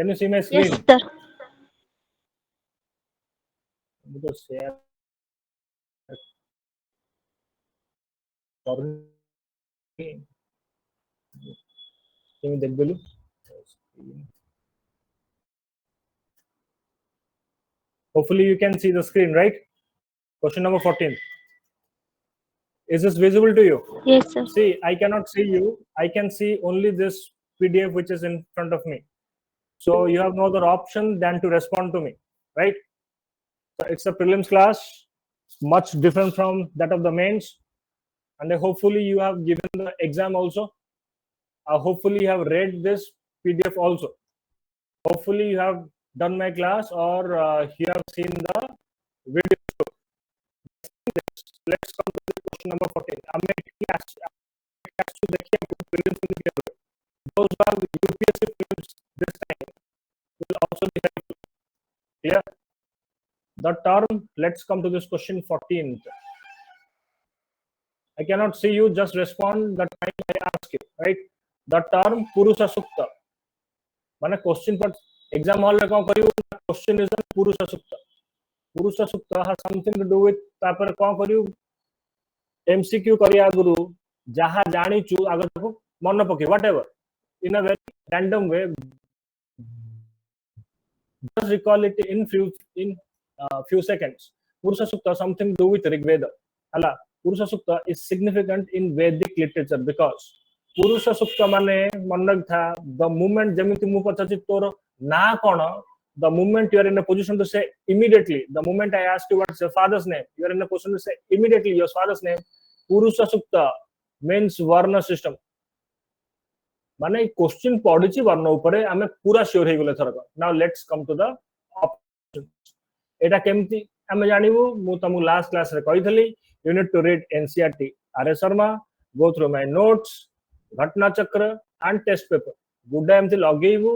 Can you see my Yes, screen? sir. Because share hopefully you can see the screen, right? Question number 14. Is this visible to you? Yes, sir. See, I cannot see you. I can see only this PDF which is in front of me. So you have no other option than to respond to me, right? So it's a prelims class, much different from that of the mains. And hopefully you have given the exam also. Hopefully you have read this PDF also. Hopefully you have done my class or you have seen the video. Let's come to the question number 14. Those who have UPSC prelims this time will also be helpful. Clear? The term, let's come to this question 14th. I cannot see you, just respond the time I ask you, right? The term Purusha Sukta. माने question पर exam hall में कौन करियो question is the Purusha Sukta. Purusha Sukta has something to do with तापर कौन करियो MCQ करिया गुरु जहाँ जानी चु अगर देखो मन पके whatever in a very random way just recall it in few seconds. Purusha Sukta something to do with Rig Veda. Hala, Purusha Sukta is significant in Vedic literature because Purusha Sukta mane मन था the moment जमिति मु पचाची तोर ना कौन the moment you are in a position to say immediately the moment I ask you what's your father's name you are in a position to say immediately your father's name. Purusha Sukta means Varna system. माने question पढिछि वर्ण उपरे आमे पूरा sure हे गेले थरक. Now let's come to the options. एटा केमति आमे जानिबो मु तमु लास्ट क्लास रे कहिथली you need to read NCERT R Sharma go through my notes Ghatna Chakra and test paper गुडा एमति लगेइबो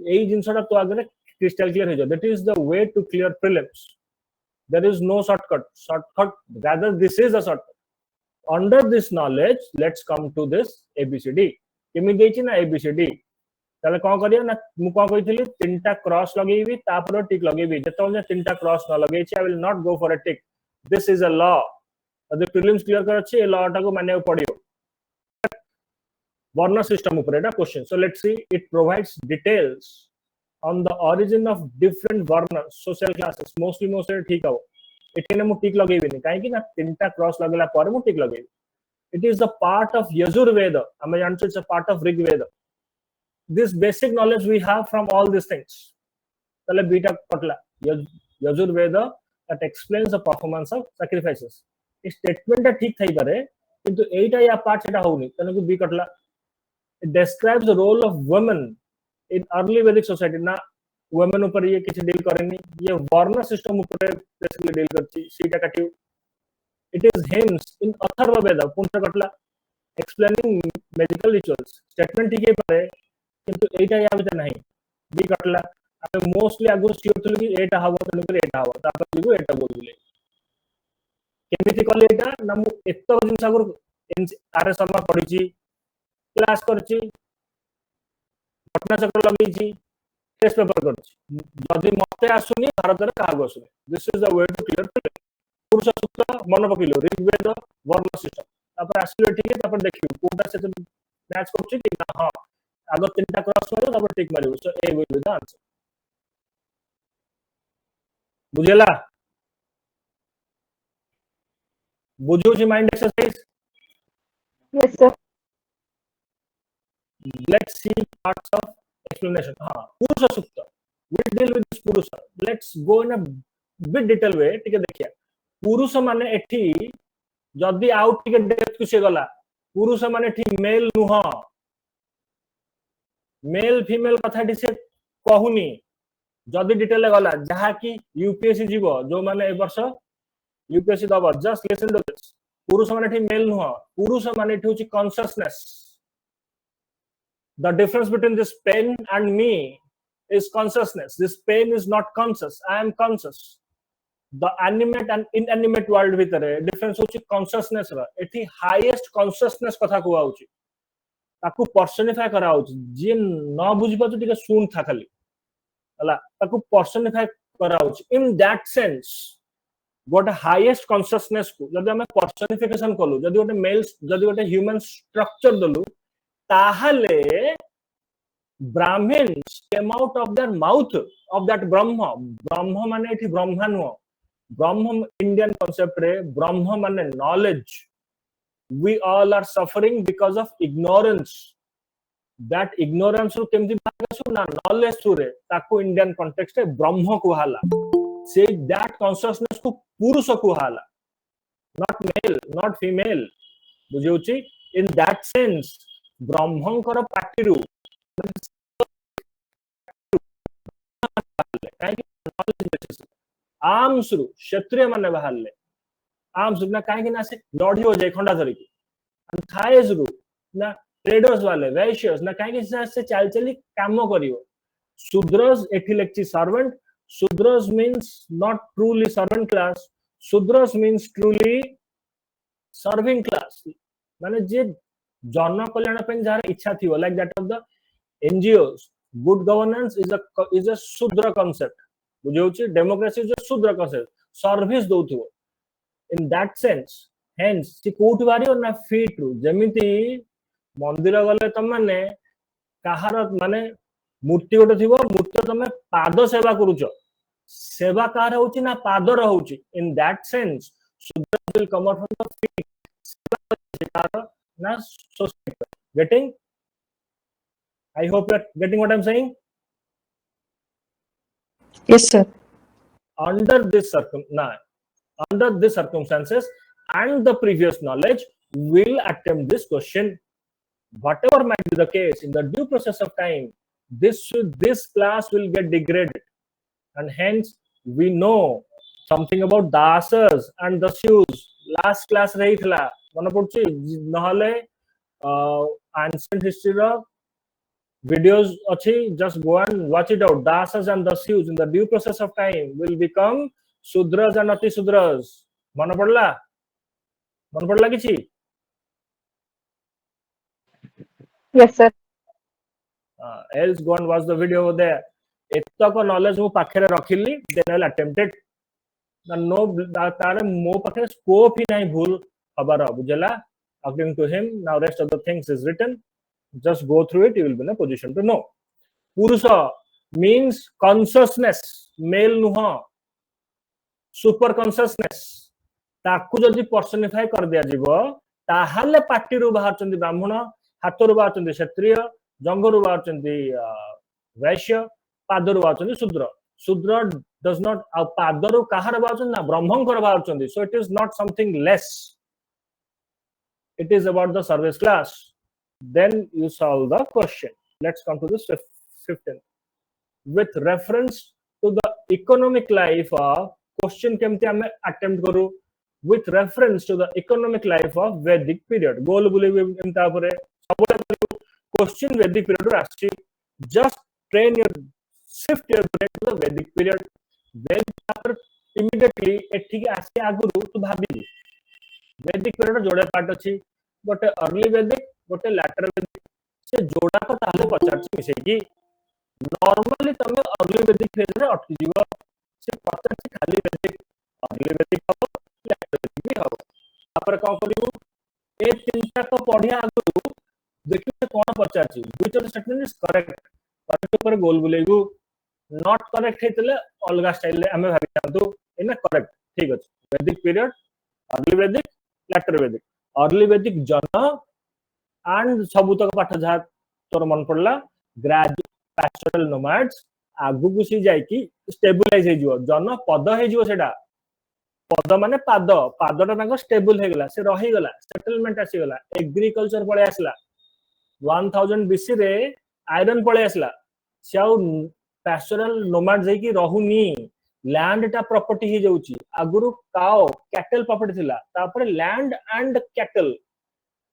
एई जिंसटा तो आगे क्रिस्टल क्लियर हो जाय. That is the way to clear prelims. There is no shortcut rather this is a shortcut. Under this knowledge let's come to this ABCD. केमि देछि ना एबीसीडी तले कोन करिया ना मु कोन कहितली तीनटा क्रॉस लगेबी तापर टिक लगेबी जेतोले तीनटा क्रॉस न लगेछि I will not go for a tick. This is a law. The prelims clear कर अछि ए लॉ टा को माने पड़ियो वर्ण सिस्टम ऊपर एटा question. So let's see it provides details on the origin of different वर्ण सोशल क्लासेस. मोस्टली ठीक हो एठने मु टिक लगेबी नि काहे कि ना तीनटा क्रॉस लगला पर मु टिक लगेबी. It is a part of Yajur Veda. It's a part of Rig Veda. This basic knowledge we have from all these things. Tale beta patla Yajur Veda that explains the performance of sacrifices. This statement ta ठीक thai pare किंतु एटा या part सेटा होनी तने को बी कटला. It describes the role of women in early Vedic society. ना women ऊपर ये किसी डील करेनी ये वर्ण सिस्टम ऊपर बेसिकली डील करची सीटा काटियो. It is hymns in Atharva Veda. Punta Katla explaining medical rituals. Statement ठीक है पर किंतु एटा या बिता नहीं. बी कटला अबे मोस्टली आगु सियोर थलि कि एटा हवा तने कर एटा हवा तापर दिगु एटा बोलले. केमिति कले एटा ना मु एतो जिंस आगु आर शर्मा पढिछि क्लास करछि घटना चक्र लगैछि टेस्ट पेपर करछि. जदि मते आसुनी भारत रे कागो आसुनी. This is the way to clear Purush Sutra मन पकिलो ऋग्वेद वर्ण सिस्टम तापर आसिलो ठीक है तापर देखियो कोटा से मैच करछि कि ना हां आगो तीनटा क्रॉस मारो तापर टिक मारियो. So A will be the answer. बुझेला बुझो छी mind exercise. Yes, sir. Let's see parts of explanation. हां Purush Sutra we deal with this Purush. Let's go in a bit detail way. ठीक है देखिया पुरुष माने एठी जदी आउट टिके डेप्थ कुसे गला पुरुष माने एठी मेल नुह मेल फीमेल कथाटी से कहूनी जदी डिटेल गला जहा कि यूपीएससी जीवो जो माने ए वर्ष यूपीएससी दबा जस्ट लिसन टू दिस. पुरुष माने एठी मेल नुह पुरुष माने एठी होची consciousness. The difference between this pen and me is consciousness. This pain is not conscious. I am conscious. The animate and inanimate world भितरे difference होची consciousness रा. एठी highest consciousness कथा को आउची ताकू पर्सनिफाई करा आउची जे न बुझी पाछु टिके सुन था खाली हला ताकू पर्सनिफाई कराउच इन दैट सेंस गोटे हाईएस्ट कॉन्शियसनेस को जदि हमें पर्सनिफिकेशन कलु जदि गोटे मेल जदि गोटे ह्यूमन स्ट्रक्चर दलु ताहले Brahmins came out of their mouth of that Brahma. Brahma माने इठी ब्रह्मा नुह Brahma Indian concept रे Brahma माने knowledge. We all are suffering because of ignorance. That ignorance ru केमती भागसु ना knowledge रे ताको Indian context रे ब्रह्म कुहाला. Say that consciousness को पुरुष कुहाला. Not male, not female. बुझिउची in that sense ब्रह्मंकर पाटिरु आर्म्स रु क्षत्रिय माने बाहरले आर्म्स ना काहे ना से लड़ी हो जाए खंडा धरी की थाइज रु ना ट्रेडर्स वाले वैश्यस ना काहे से चाल चली काम करियो शूद्रस एठी लेक्ची servant Shudras means not truly servant class Shudras means truly serving class माने जे जन कल्याण पे जार इच्छा थियो like that of the NGOs good governance is a Shudra concept बुझौची democracy is a Shudra concept service दोथो इन दैट सेंस हेंस सी कोठ बारी ना फीट रु जेमिति मंदिर गले तम माने काहार माने मूर्ति गोटे थिबो मूर्ति तमे पाद सेवा करूछ सेवा कार होची ना पादर होची इन दैट सेंस शूद्र will come out from the feet सेवा ना society getting I hope you're getting what I'm saying. Yes, sir. Under this circumstances and the previous knowledge, we'll attempt this question. Whatever might be the case, in the due process of time, this class will get degraded, and hence we know something about dasas and dasyus. Last class rahithla mane pudchi nahale ancient history videos achi just go and watch it out. Dasas and dasyus in the due process of time will become shudras and ati shudras. मन पड़ला किछि Yes, sir. else go and watch the video over there. एतक knowledge मु पाखरे रखिली then I'll attempt it. No तारे मो पाखरे scope ही नहीं भूल खबर बुझला. According to him, now rest of the things is written. Just go through it, you will be in a position to know. Purusha means consciousness, male nuha, super consciousness. ताकू जदि पर्सनिफाई कर दिया जीवो ताहाले पाटिरु बाहरचंदी ब्राह्मण हातरु बाहरचंदी क्षत्रिय जंगरु बाहरचंदी वैश्य पादरु बाहरचंदी शूद्र शूद्र does not पादरु काहार बाहरचंदी ना ब्रह्मंकर बाहरचंदी. So it is not something less, it is about the service class. Then you solve the question. Let's come to this 15th. With reference to the economic life of question केमती हमें attempt करू with reference to the economic life of Vedic period. गोल बुले एमता परे सबले question Vedic period आछि. Just train your shift your brain to the Vedic period. Vedic immediately एठी आसी आगुरु तू भाबी Vedic period जोड़े पार्ट अछि गोटे अर्ली Vedic गोटे लैटर Vedic से जोड़ा को ताले पचार मिसे की नॉर्मली तमे अर्ली Vedic फेज रे अटकी जीव से पचार खाली Vedic अर्ली Vedic हो लैटर Vedic भी हो तापर का करियो ए तीनटा को पढिया आगु देखियो कोन पचार छी which of the statement is correct पर ऊपर गोल बुलेगु नॉट करेक्ट हेतले अलगा स्टाइल रे हमें भाबी जानतु एना करेक्ट ठीक अछि Vedic period early Vedic later Vedic early Vedic जन and सबुतक पाठ जहा तोर मन पड़ला ग्रेजुएट पैस्टोरल नोमैड्स आगु गुसी जाय कि स्टेबलाइज हे जिवो जन पद हे जिवो सेडा पद माने पाद पादटा तांको स्टेबल हे गेला से रही गेला सेटलमेंट आसी गेला एग्रीकल्चर पळे आसला 1000 बीसी रे आयरन पळे आसला से आ पैस्टोरल नोमैड्स हे कि रहुनी लैंड टा प्रॉपर्टी हे जाउची आगुरु काओ कैटल प्रॉपर्टी थिला तापर लैंड एंड कैटल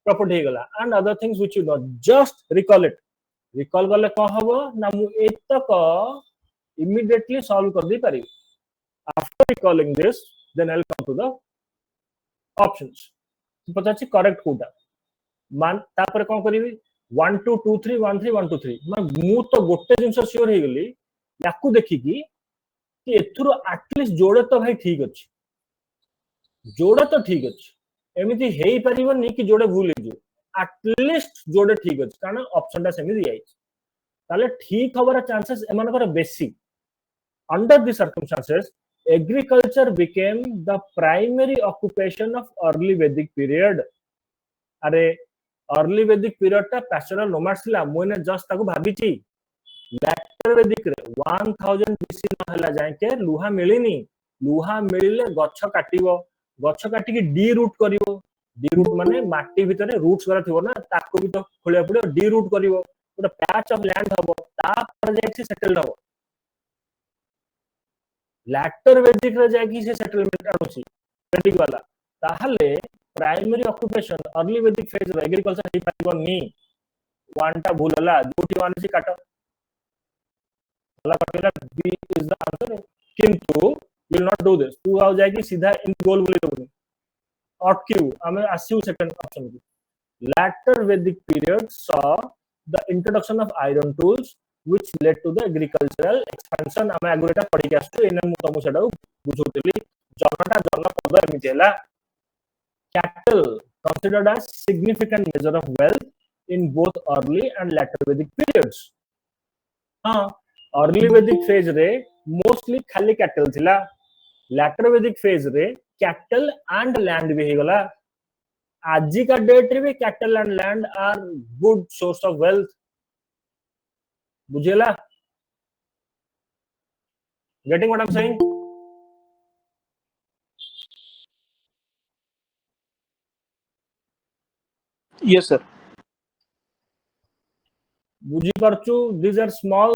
property गला and other things which you know just recall गले को हबो ना मु एतक immediately solve कर दी पारी. After recalling this then I'll come to the options. पता छी करेक्ट कोटा मान तापर कोन करिवि 1 2 2 3 1 3 1 2 3 मैं मु तो गोटे जिंस सियोर हे गेली याकू देखिकी कि एथुरो एटलीस्ट जोड़े तो भाई ठीक अछि, जोड़े तो ठीक अछि, एमिति हेई परिबनी कि जोड़े भूल हे एटलीस्ट जोड़े ठीक अछि कारण ऑप्शन ता सेमि दिया ताले ठीक हबार चांसेस एमानकर बेसी. Under the circumstances, agriculture became the primary occupation of early Vedic period. अरे early Vedic period टा pastoral nomads थिला, मोने जस्ट ताको भाबिची later Vedic रे 1000 BC न हला जाय के लुहा मिलिनी, लुहा मिलिले गच्छ काटिबो, गच्छ काटिकी डी रूट करिवो, डी रूट माने माटी भितरे रूट्स करा थिबो ना, ताको भी तो खोलिया पड़ियो, डी रूट करिवो, गोटे पैच ऑफ लैंड हबो, ता पर जाय सेटल्ड हबो. लैटर वेदिक रे जाकी से सेटलमेंट आउची वेदिक वाला ताहले primary occupation early Vedic phase रे एग्रीकल्चर ही पाइबनी. वानटा भूलला जोटी वन से काट वाला कटेला बी इज द आंसर, किंतु विल नॉट डू दिस. तू आउ जाकी सीधा इन गोल बोली दबनी अटक्यू हमें आसिउ सेकंड ऑप्शन की. Later Vedic period saw the introduction of iron tools which led to the agricultural expansion. आमे आगुरेटा पढी के आसु एने मु तमु सेडा बुझोतली जनटा जनपद एमिति हला. Cattle considered as significant measure of wealth in both early and later Vedic periods. हाँ, early Vedic phase रे mostly खाली cattle थिला, later Vedic phase रे cattle and land भी हेगला. आजि का डेट रे भी cattle and land are good source of wealth. बुझेला? Getting what I'm saying? Yes, sir. बुझी परचु, these are small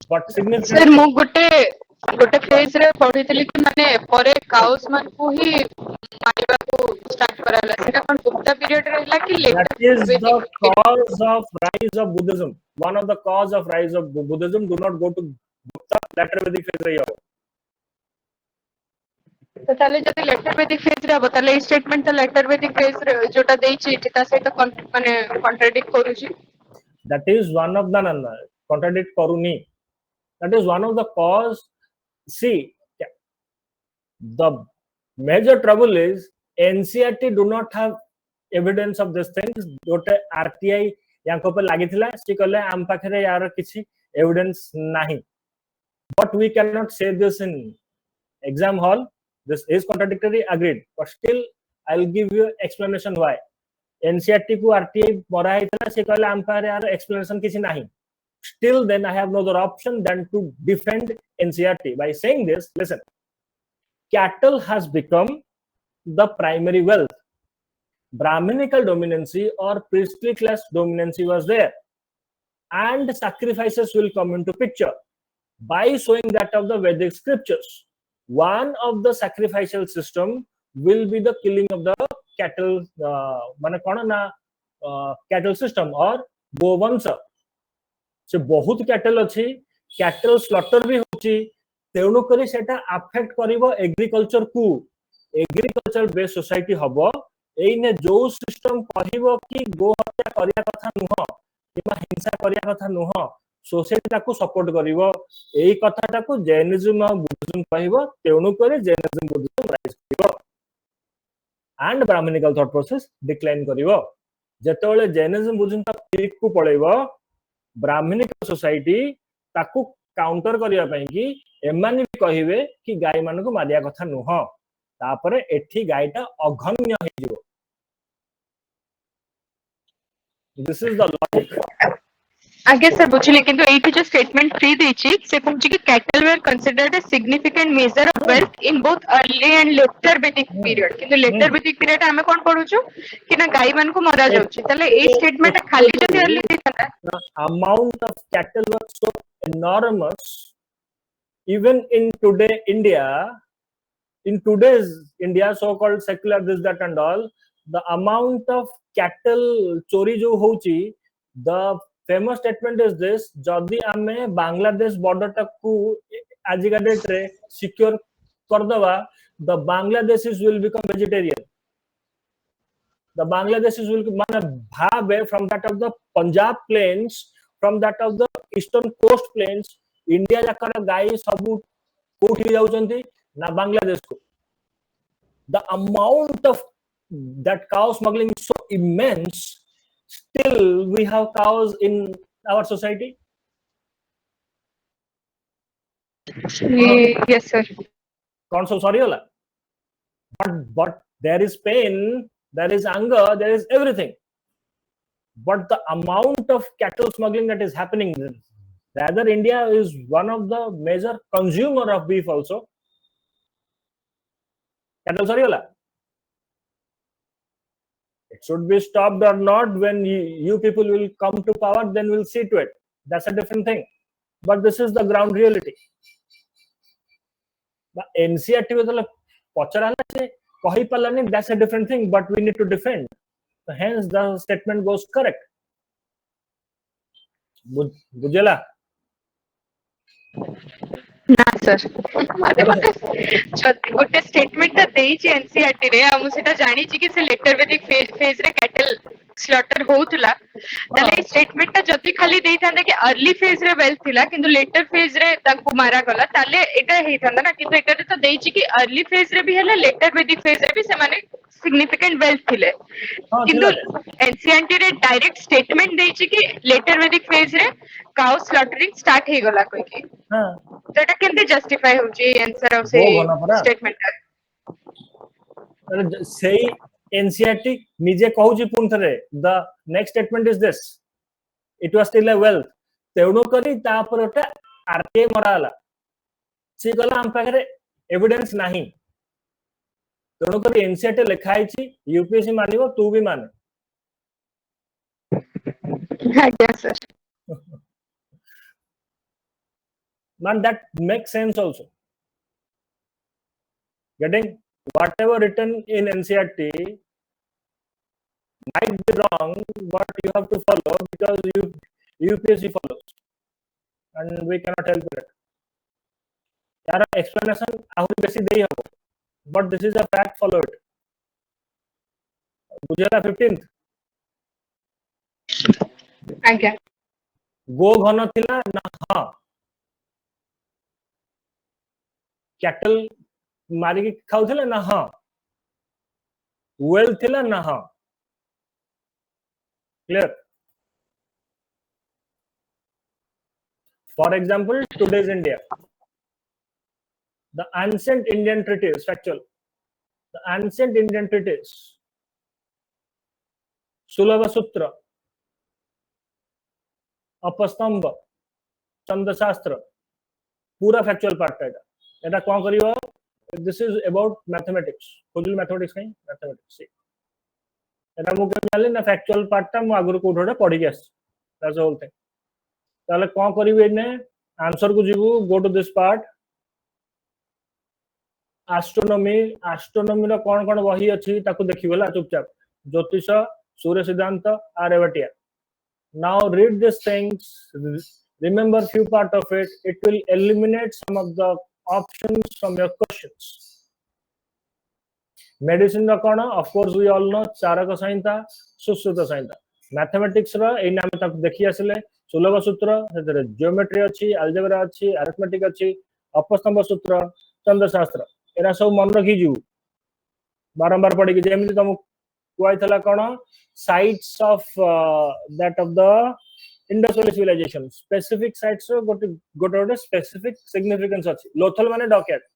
but significant. Sir मु गोटे फेज रे पढितली कि माने परे काउस मान को ही मारिबा को स्टार्ट कराला, सेटा कोन गुप्ता पीरियड रहला कि letter? That is the cause of rise of Buddhism. One of the cause of rise of Buddhism. Do not go to Gupta. Later Vedic phase रही हो. तो ताले जति लेटर वेदिक फेज रे बता ले स्टेटमेंट तो लेटर वेदिक फेज रे जोटा देछि ता सहित माने कॉन्ट्राडिक्ट करूछि. That is one of the contradict करुनी. That is one of the cause. See, the major trouble is NCERT do not have evidence of these things. Jote RTI यांको पे लागि थिला से कहले आम पाखरे यार किछि evidence नाही. But we cannot say this in exam hall. This is contradictory, agreed. But still, I'll give you explanation why. NCERT को RTI बरा हितला से कहले आम पाखरे यार explanation किछि नाही. Still, then I have no other option than to defend NCERT by saying this. Listen, cattle has become the primary wealth. Brahminical dominancy or priestly class dominancy was there, and sacrifices will come into picture by showing that of the Vedic scriptures. One of the sacrificial system will be the killing of the cattle, माने कौन ना cattle system और गोवंश. से बहुत cattle अच्छी, cattle slaughter भी होची, तेणु करी सेटा अफेक्ट करिवो एग्रीकल्चर को. एग्रीकल्चर बेस्ड सोसाइटी हबो एइने जो सिस्टम कहिवो कि गो हत्या करिया कथा नुह किबा हिंसा करिया कथा नुह, सोसाइटी ताको सपोर्ट करिवो. एई कथाटा को जैनिज्म और बुद्धिज्म कहिवो, तेणु करी जैनिज्म बुद्धिज्म राइज करिवो and Brahmanical thought process decline करिवो. जेतेबेले जैनिज्म बुद्धिज्म ता पीक को पळेइवो, ब्राह्मणिक सोसाइटी ताकू काउंटर करिया पई कि एमानी भी कहिवे कि गाय मान को मारिया कथा नुह, तापरे एठी गायटा अघन्य हे जिवो. This is the logic. आगे सर बुझिले किंतु एठी जो स्टेटमेंट 3 देछि से कहछि कि cattle were considered a significant measure of wealth in both early and later Vedic period. किंतु लेटर वेदिक पीरियड हमें कोन पढुछु कि ना गाय मान को मारा जाउछि, तले ए स्टेटमेंट खाली जति अर्ली देता. Amount of cattle was so enormous even in today's India, so called secular this that and all, the amount of cattle चोरी जो होची, the famous statement is this: जदि आमे बांग्लादेश बॉर्डर तक को आजिका डेट रे सिक्योर कर दवा, the Bangladeshis will become vegetarian. The Bangladeshis will माने भावे from that of the Punjab plains, from that of the eastern coast plains, India जाकर गाई सब कोठी जाउचंती ना बांग्लादेश को. The amount of that cow smuggling is so immense. Still, we have cows in our society. Yes, sir. Sorry, Ola. But there is pain, there is anger, there is everything. But the amount of cattle smuggling that is happening, rather India is one of the major consumer of beef also. Cattle, sorry, Ola. It should be stopped or not. When you people will come to power, then we'll see to it. That's a different thing. But this is the ground reality. The NCRT was that's a different thing, but we need to defend. So hence the statement goes correct. Bujela. ना sir मते गोटे statement ता देछि NCERT रे हम सेटा जानि छि कि से लेटर वेदिक फेज रे कैटल स्लॉटर होउतला तले स्टेटमेंट ता जति खाली देई थांदे कि अर्ली फेज रे वेल थिला किंतु लेटर फेज रे ताकू मारा गला तले एटा हेई थांदा ना किंतु एटा तो देछि कि अर्ली फेज रे भी हैला लेटर वेदिक फेज रे भी से माने सिग्निफिकेंट वेल्थ थिले किंतु एनसीईआरटी रे डायरेक्ट स्टेटमेंट देछि कि लेटर वेदिक फेज रे काउ स्लॉटरिंग स्टार्ट हे गला कोइ कि तो एटा केमते जस्टिफाई हो जे आंसर ऑफ से स्टेटमेंट से एनसीईआरटी निजे कहू छी पुन थरे the next statement is this it was still a wealth तेणु करी ता पर ओटा आरटीए मराला से गला हम पाखरे एविडेंस नाही तेणु करी एनसीईआरटी लिखाई छी यूपीएससी मानिबो तू भी मान आज्ञा sir man that makes sense also getting whatever written in NCERT might be wrong but you have to follow because UPSC follows and we cannot help it यार explanation आहुरी बेसी देई हबो but this is a fact, follow it बुझेला 15th आज्ञा गो घन थिला ना हां कैटल मारी के खाउथिले ना हां वेल थिला ना हां clear for example today's India the ancient Indian treatise factual the ancient Indian treatise सुलभ सूत्र अपस्तंभ छंदशास्त्र पूरा फैक्चुअल पार्ट एटा एटा कोन करियो this is about mathematics full mathematics नहीं मैथमेटिक्स एटा मु के जाले ना फैक्चुअल पार्ट ता मु आगुर कोठोडे पढी के आस दैट्स होल थिंग ताले कोन करिवे ने आंसर को जीवु go to this part astronomy रो कोन कोन वही अछि ताको देखिबेला चुपचाप ज्योतिष सूर्य सिद्धांत Aryabhatiya now read these things remember few part of it will eliminate some of the options from your questions medicine रा कोन of course we all know Charaka Samhita Sushruta Samhita mathematics रा ए नाम तक देखि आसले सुलभ सूत्र सेतरे ज्योमेट्री अछि अलजेब्रा अछि अरिथमेटिक अछि अपस्तंभ सूत्र छंदशास्त्र एरा सब मन रखि जु बारंबार पढि के जेमि तुम कुआइथला कोन sites of that of the Indus Valley civilization specific sites got specific significance अछि लोथल माने डॉकेट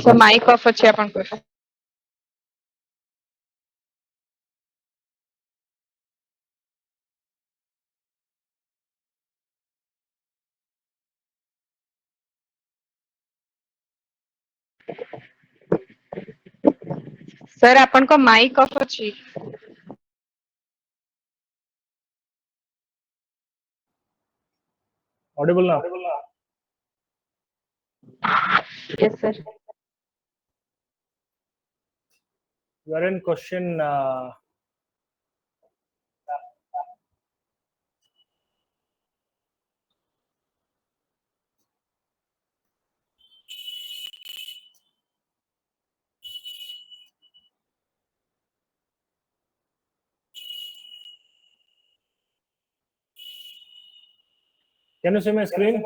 So mic off ଅଛି ଆପଣଙ୍କର। सर ଆପଣଙ୍କ mic off ଅଛି। Audible now? Yes sir. You are in question can you see my screen?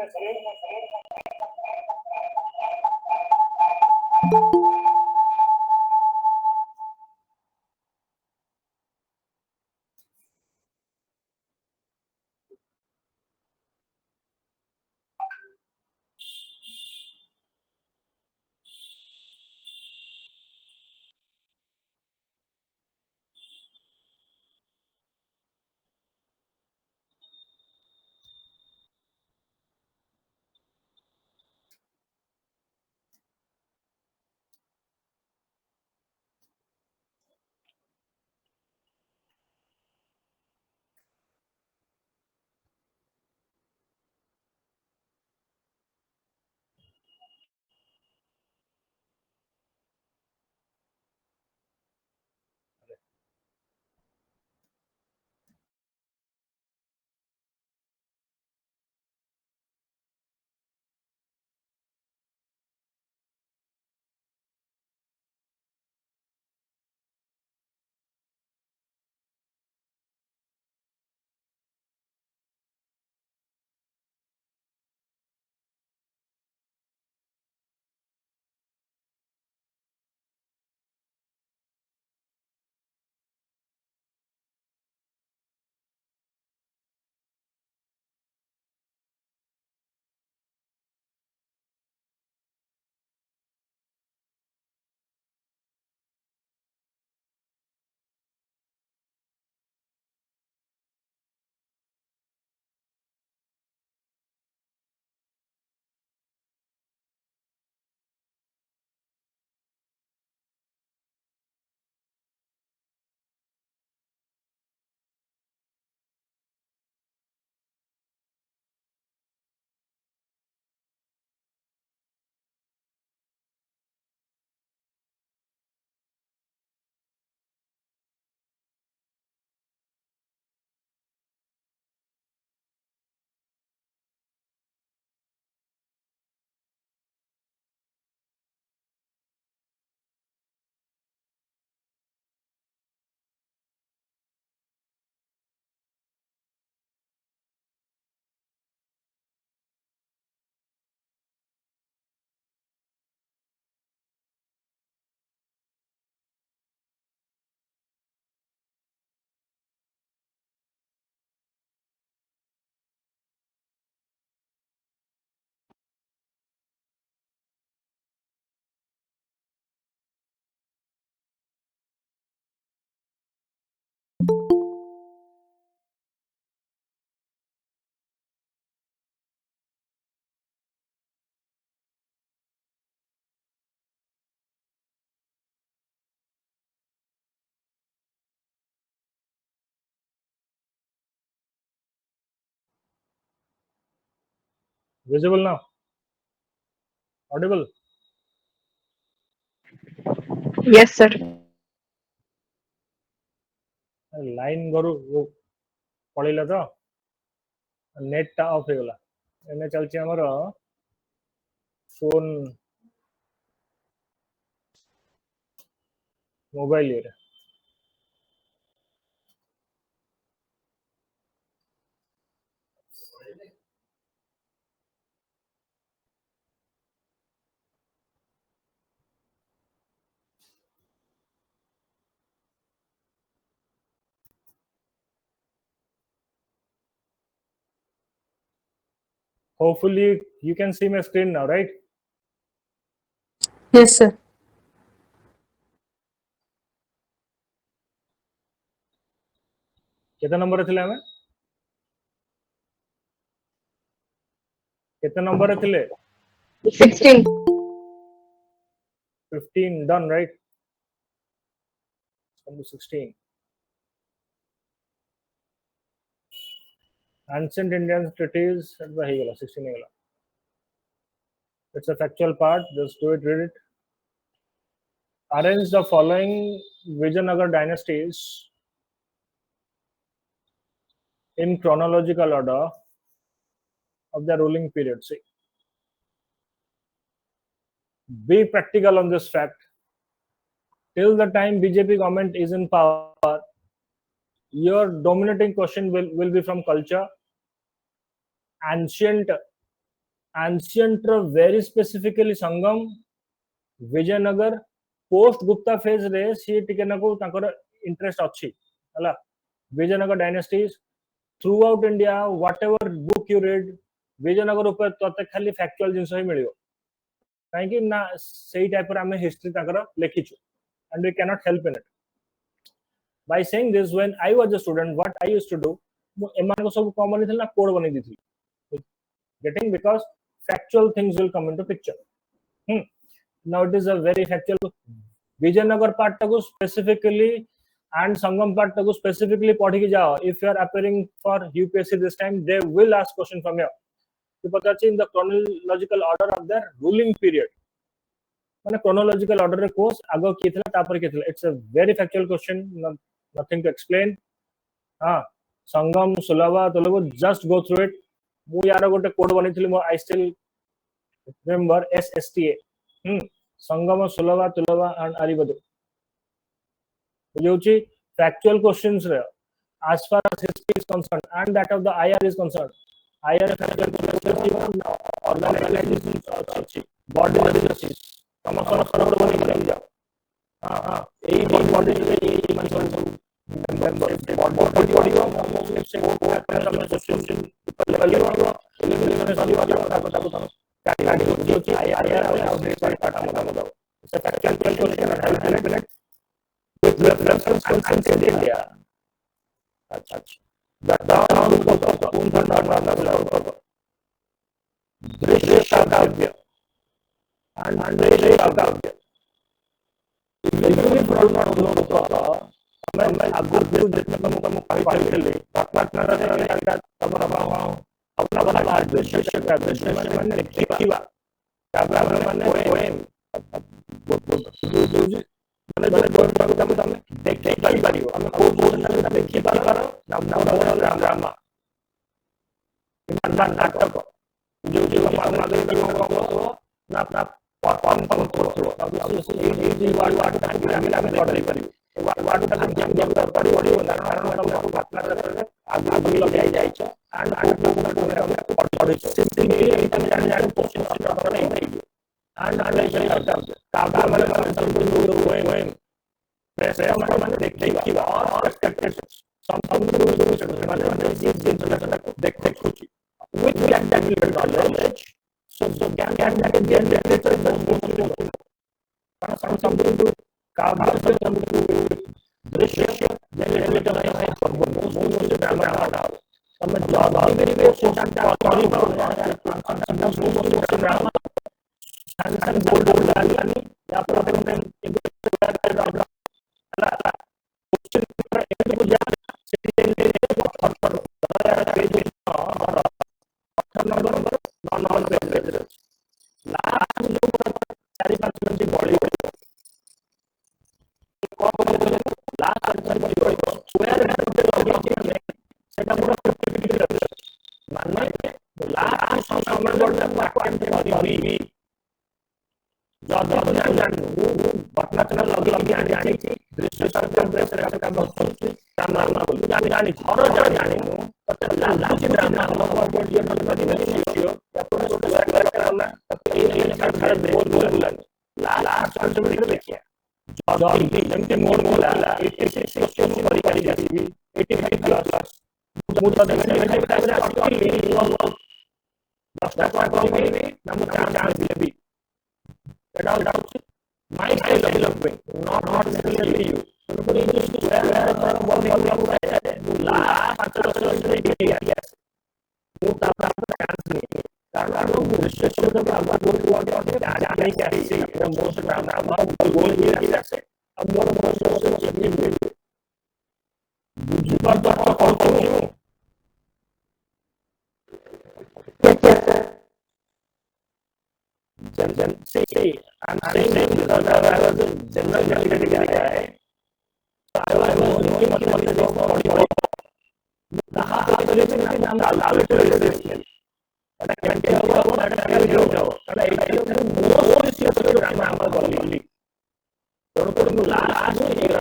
Visible now? Audible? Yes sir. Line गरु पळैला तो net टा of हो गला एने चलची हमर फोन मोबाइल ये hopefully you can see my screen now, right? Yes, sir. केते number रे थिले हमें केते नंबर रे थिले 16. 15 done right from 16 ancient Indian cities at he gala 16 he gala it's a factual part just do it read it arrange the following Vijayanagar dynasties in chronological order of their ruling period. See, be practical on this fact. Till the time BJP government is in power, your dominating question will be from culture, ancient, very specifically Sangam, Vijayanagar, post Gupta phase re सी टिके नाको तांकर interest अच्छी हला Vijayanagar dynasties throughout India whatever book you read Vijayanagar ऊपर तोते खाली factual जिनस ही मिलियो कहीं ना सही टाइप पर हमें history Takar लिखिछु and we cannot help in it by saying this when I was a student what I used to do एमान को सब कॉमन थी ना कोड बनी दी थी getting because factual things will come into picture now it is a very factual Vijayanagar part को specifically and Sangam part को specifically पढ़ी की जाओ if you are appearing for UPSC this time they will ask question from you to पता चीज़ in the chronological order of their ruling period माने chronological order रे course आगो कितना तापर कितना it's a very factual question nothing to explain हाँ संगम सुलभा तो लोगो just go through it मु यार गोटे कोड बनी थी मो I still remember SSTA Sangam Sulabha तुलभा and आरिबदु जो factual questions रे as far as history is concerned and that of the IR is concerned IR factual questions organizations body justice समस्त number बनी बनी जाओ हां एई बॉडी ए मन सब मेंबर बॉडी बॉडी को से वो अपना क्वेश्चन लेवल में सभी वाला बता बता काटी जो कि आईआर और सारी काटा मतलब से factual question help minute with reference concepts in India. अच्छा the down को उन दृश्य काव्य and दृश्य काव्य इवेंचुअली प्रोनाउन को मैं आगु देखने को मुझे पढ़ के ले पटना का तमरा अपना वाला दृश्य काव्य मैंने देखिवा काव्य मैंने पोएम मैंने बोल देखते ही पारियो हम को बोलना देखि पारो नाम ड्रामा ईमानदार नाटक जो को ना अपना परफॉर्म करो अब ये वाट टाइम में पढ़ाई पारियो वाट का ज्ञान पारियो कारण घटना आगे लगे जाय छ एंड पढ़ी सिंपली एकदम जान क्वेश्चन नहीं and काव्य मैंने सब वैसे मैंने देखी और expectations something मैंने देखते कुछ with that technical knowledge so ज्ञान literature is the most important कारण something to काव्य से something to दृश्य literature है most ड्रामा डाल समझ जाओ मेरी क्वेश्चन पढ़ी बहुत ड्रामा and bold डालनी या फिर अपन my style of looking, not necessarily you. But in this see, I'm saying because I was a general guy. I was knowing what is body. And I can tell you about that. I feel you. And I tell you most is your grammar only. Don't put me last year.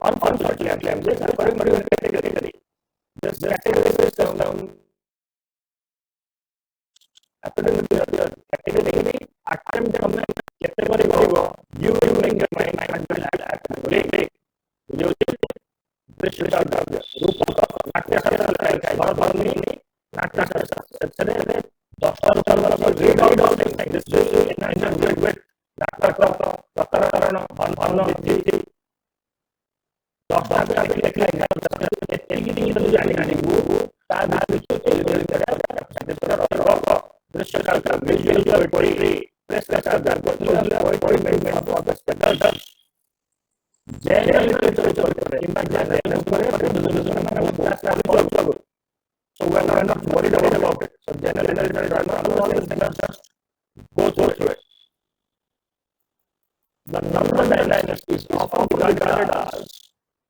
Unfortunately, I'm just according to your category. Just the category system. According to your category, attempt to category you will make your mind category. You so we're not worried about it. So generally, just go through it. The number analysis is often regarded as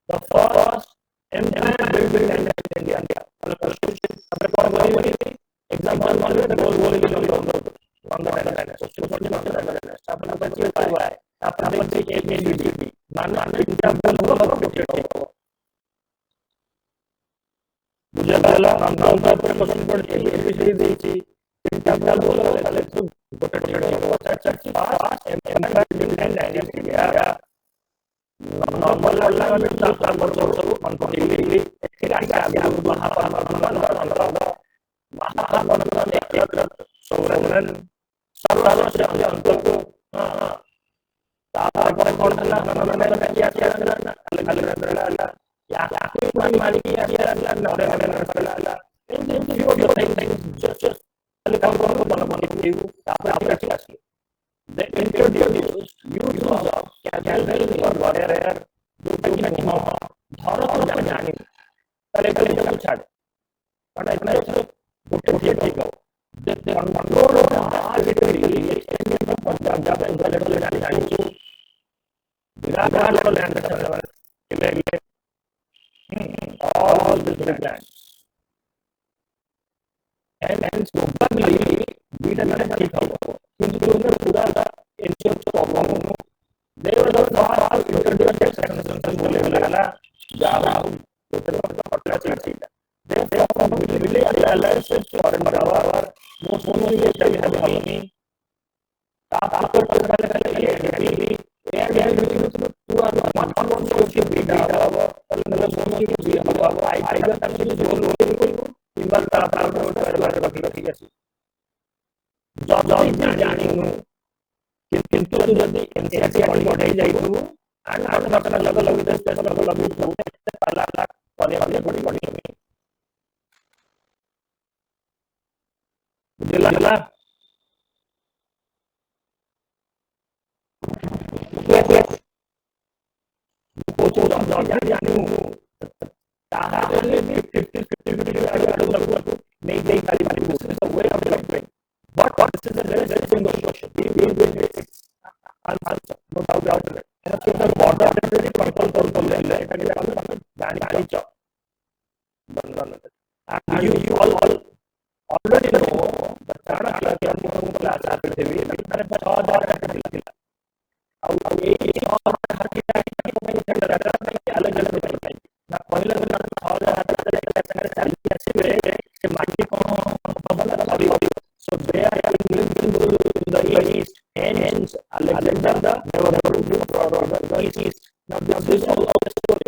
the first empire building in India. Example, मुझे पहला नाम का question पढ़ के ABCD देची तीनटा बार बोला वाले तो गोटे गोटे अच्छा फास्ट एमआई डिजाइन डायनेस्टी गया नॉर्मल वाला में तो सब कंटिन्यूली एक आगे महापालन एक सोवरेन सर्वोच्च से अंतर को तापर कौन था क्या अलग ya mari ya they introduced use of casual or whatever but I know the control arbitrarily extended from Punjab and all the plans. And hence probably we did not take out. Since we were pura ensure problem, they were not introduced as Java, therefore we really realized foreign power, mostly they have money. You all already know the so they are in the east, hence Alexander never to the east. Now this is all the story.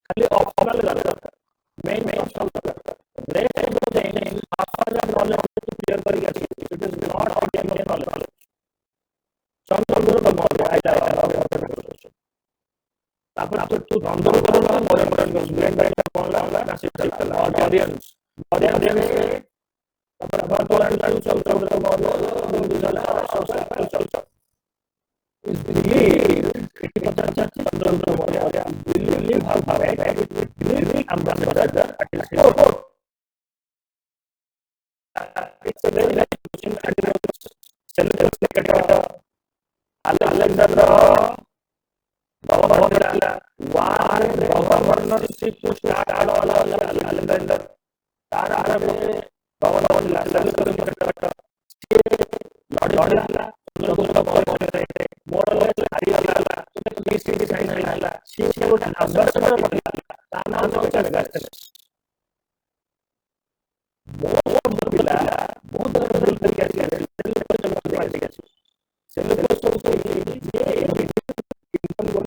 खाली optional दरकार main दरकार rest of the thing after the knowledge to clear करी आछि it is not ऑडियन knowledge चंद्रगुरु का मौर्य आइला तापर आप तू चंद्रगुरु का मौर्य ब्रेन बाय कौन ला सिस्टम ऑडियंस ऑडियंस तापर अब तो चंद्रगुरु का मौर्य चल is believed it is such a Chandra Maurya believe how right it will believe ambassador at his court. It's a very nice question and celebrate Alexander Bhavadala war governorship to start Alexander Tara Bhavadala celebrate Lord more or less Hariyala to the city design hala she would an ambassador tana to chalaga बहुत bill तरीके से syllabus तो ये income को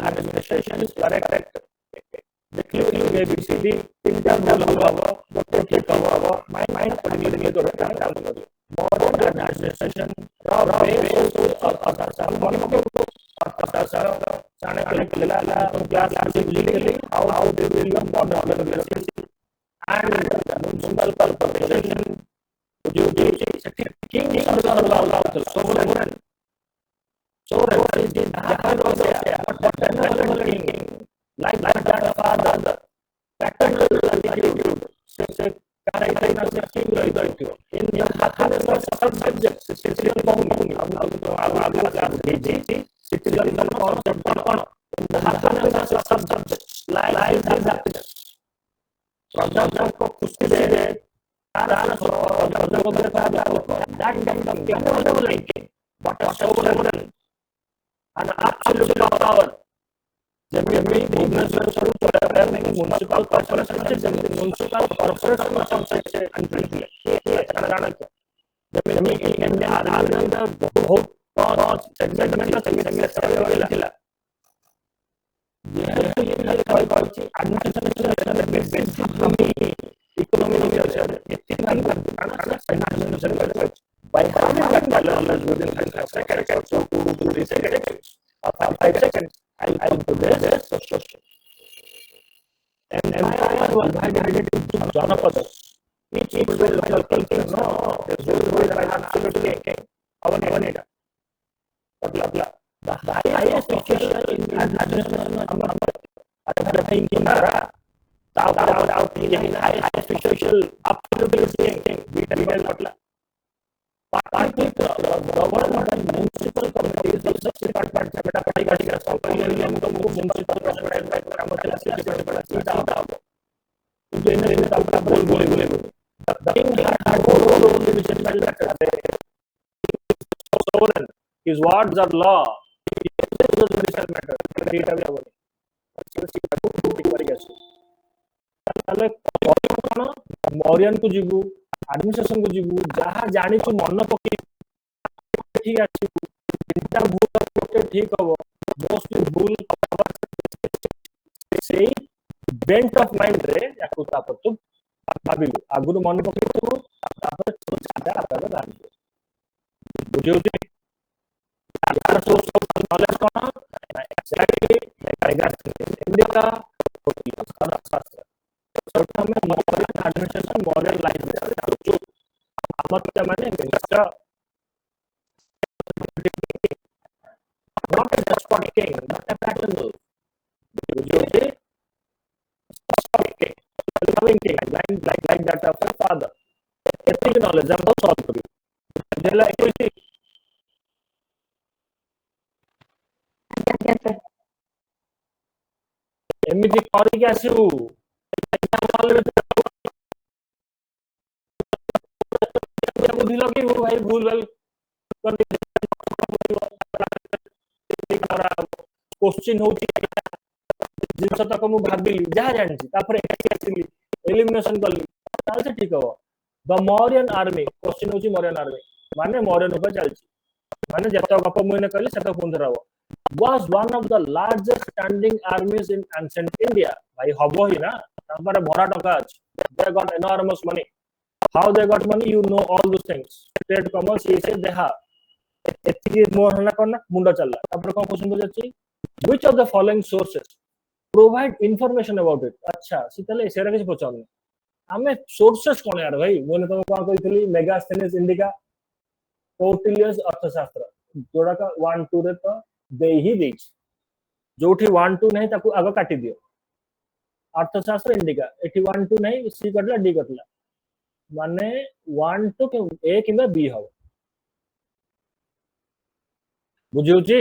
administration is correct. The clearly ABCD internal mind particularly to modern administration how they will and municipal corporation duty king sovereign is the head of the paternal king like that father paternal attitude say character of the king in your subject citizen concept in the subject like that subject को खुशी दे तारा but a sovereign and absolute power. जब भी भुवनेश्वर स्वरूप municipal corporation से municipal corporation में सबसे अंतरिक्ष ये चाणक्य जब भी इंडियन में आधार बहुत सेगमेंट का सेगमेंट थिला ये कॉल एडमिनिस्ट्रेशन बेसिस इकोनॉमी ये तीन financial by having that knowledge within 5 seconds or 2 to 3 seconds or 5 seconds, I'll do this question. And empire was divided into Janapadas. Each will local king, no, this will be absolutely a king. Avanita. Blah blah. The highest official in the administration at the time Kimara. Out the highest official absolutely king. We tell party government and municipal committees of such departments बेटा पढ़ाई गाड़ी का सब पहले हम तो municipal president काम चला से पड़ा सीधा तो in the bowl. The king had no role in the decision matter. Sovereign. His words are law. It was decision matter. Data भी आवनी. ताले कौन मौर्यन को जीवु एडमिनिस्ट्रेशन को जीवु जहाँ जानी छु मन पकी ठीक अछि चिंता भूल करते ठीक हबो मोस्टली भूल से बेंट ऑफ माइंड रे याकु तापर तू भाबिलु आगुरु मन पकी तू तापर सादा आपर भाबिलु बुझियोती यार source of knowledge cone exactly India शास्त्र सर्वप्रथम में मॉडर्न एडमिनिस्ट्रेशन मॉडर्न लाइफ जो अमर्त्य माने minister not a despotic king not a paternal buझियोती despotic king loving king like that of a father ethical knowledge हम तो सॉल्व करियो जेला इक्विटी yes sir एमिति करी के आसीबू बुद्धि लगी भाई भूल भाल क्वेश्चन होची जिनस तक मु भाबिली जहा जानछि तापर आसीली एलिमिनेशन करली ताल से ठीक हो द मौर्यन आर्मी क्वेश्चन होची मौर्यन आर्मी माने मौर्यन ऊपर चलछि माने जत गप मुने कहली सेत पुंधर हो was one of the largest standing armies in ancient India भाई हबो ही ना तापर भरा टका अछि they got enormous money how they got money you know all those things trade commerce ये से देहा एतिकी मोर हला करना मुंडा चलला तापर कोन question बुझछि which of the following sources provide information about it अच्छा सितले सेरा के पचारनी हमें सोर्सेस कोन यार भाई मोने तो कोन कहितली मेगास्थेनिस इंडिका कौटिल्यस अर्थशास्त्र जोड़ा का 1 2 रे तो दे ही देछ जोठी 1 2 नहीं ताकू आगो काटी दियो अर्थशास्त्र इंडिका एठी 1 2 नहीं सी कटला डी कटला माने 1 2 के ए किबा बी हो बुझियोची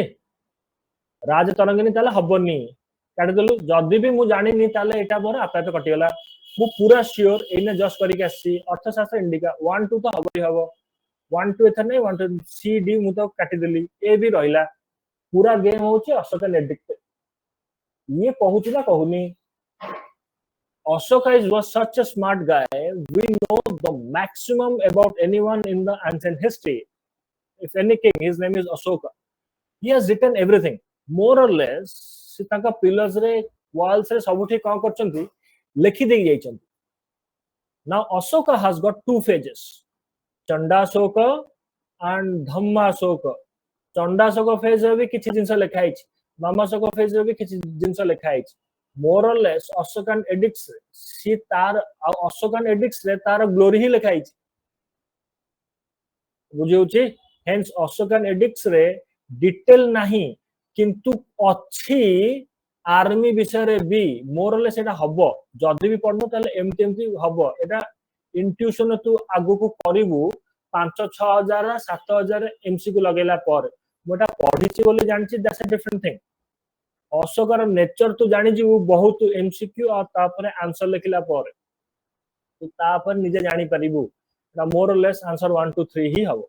राज तरंगिनी ताले हबनी काटी देलु जदी भी मु जानि नि ताले एटा मोर आपे आपे कटि गला मु पूरा श्योर एने जस्ट करी के आसी अर्थशास्त्र इंडिका 1 2 तो हबई हबो 1 2 एथर नहीं 1 2 सी डी मु तो काटी देली ए भी रहिला पूरा गेम होची अशोका एडिक्ट ये कहूची ना कहूनी Ashoka was such a smart guy. We know the maximum about anyone in the ancient history. If any king, his name is Ashoka. He has written everything. More or less, Sita pillars रे walls रे सबुठी कौन करचंती लिखी दे जाइचंती. Now Ashoka has got two phases. Chandasoka and Dhammasoka. Chandasoka phase रे भी किछि जिंस लिखा है. Dhammasoka phase रे भी किछि जिंस लिखा है. More or less Ashokan edicts सी तार Ashokan edicts रे तार ग्लोरी ही लिखा है. बुझियोची हेंस Ashokan edicts रे डिटेल नहीं किंतु अछि आर्मी विषय रे भी मोर और लेस एटा हबो जदी भी पढनो ताले एमटी हबो एटा इंट्यूशन तू आगु को करिवु 5 6000 7000 एमसीक्यू लगेला पर मोटा पढिछि बोले जानछि दैट्स अ डिफरेंट थिंग अशोकर नेचर तू जानि जीवु बहुत एमसीक्यू और तापर आंसर लिखिला पर तू तापर निजे जानि परिबु दा मोर और लेस आंसर 1 2 3 ही हबो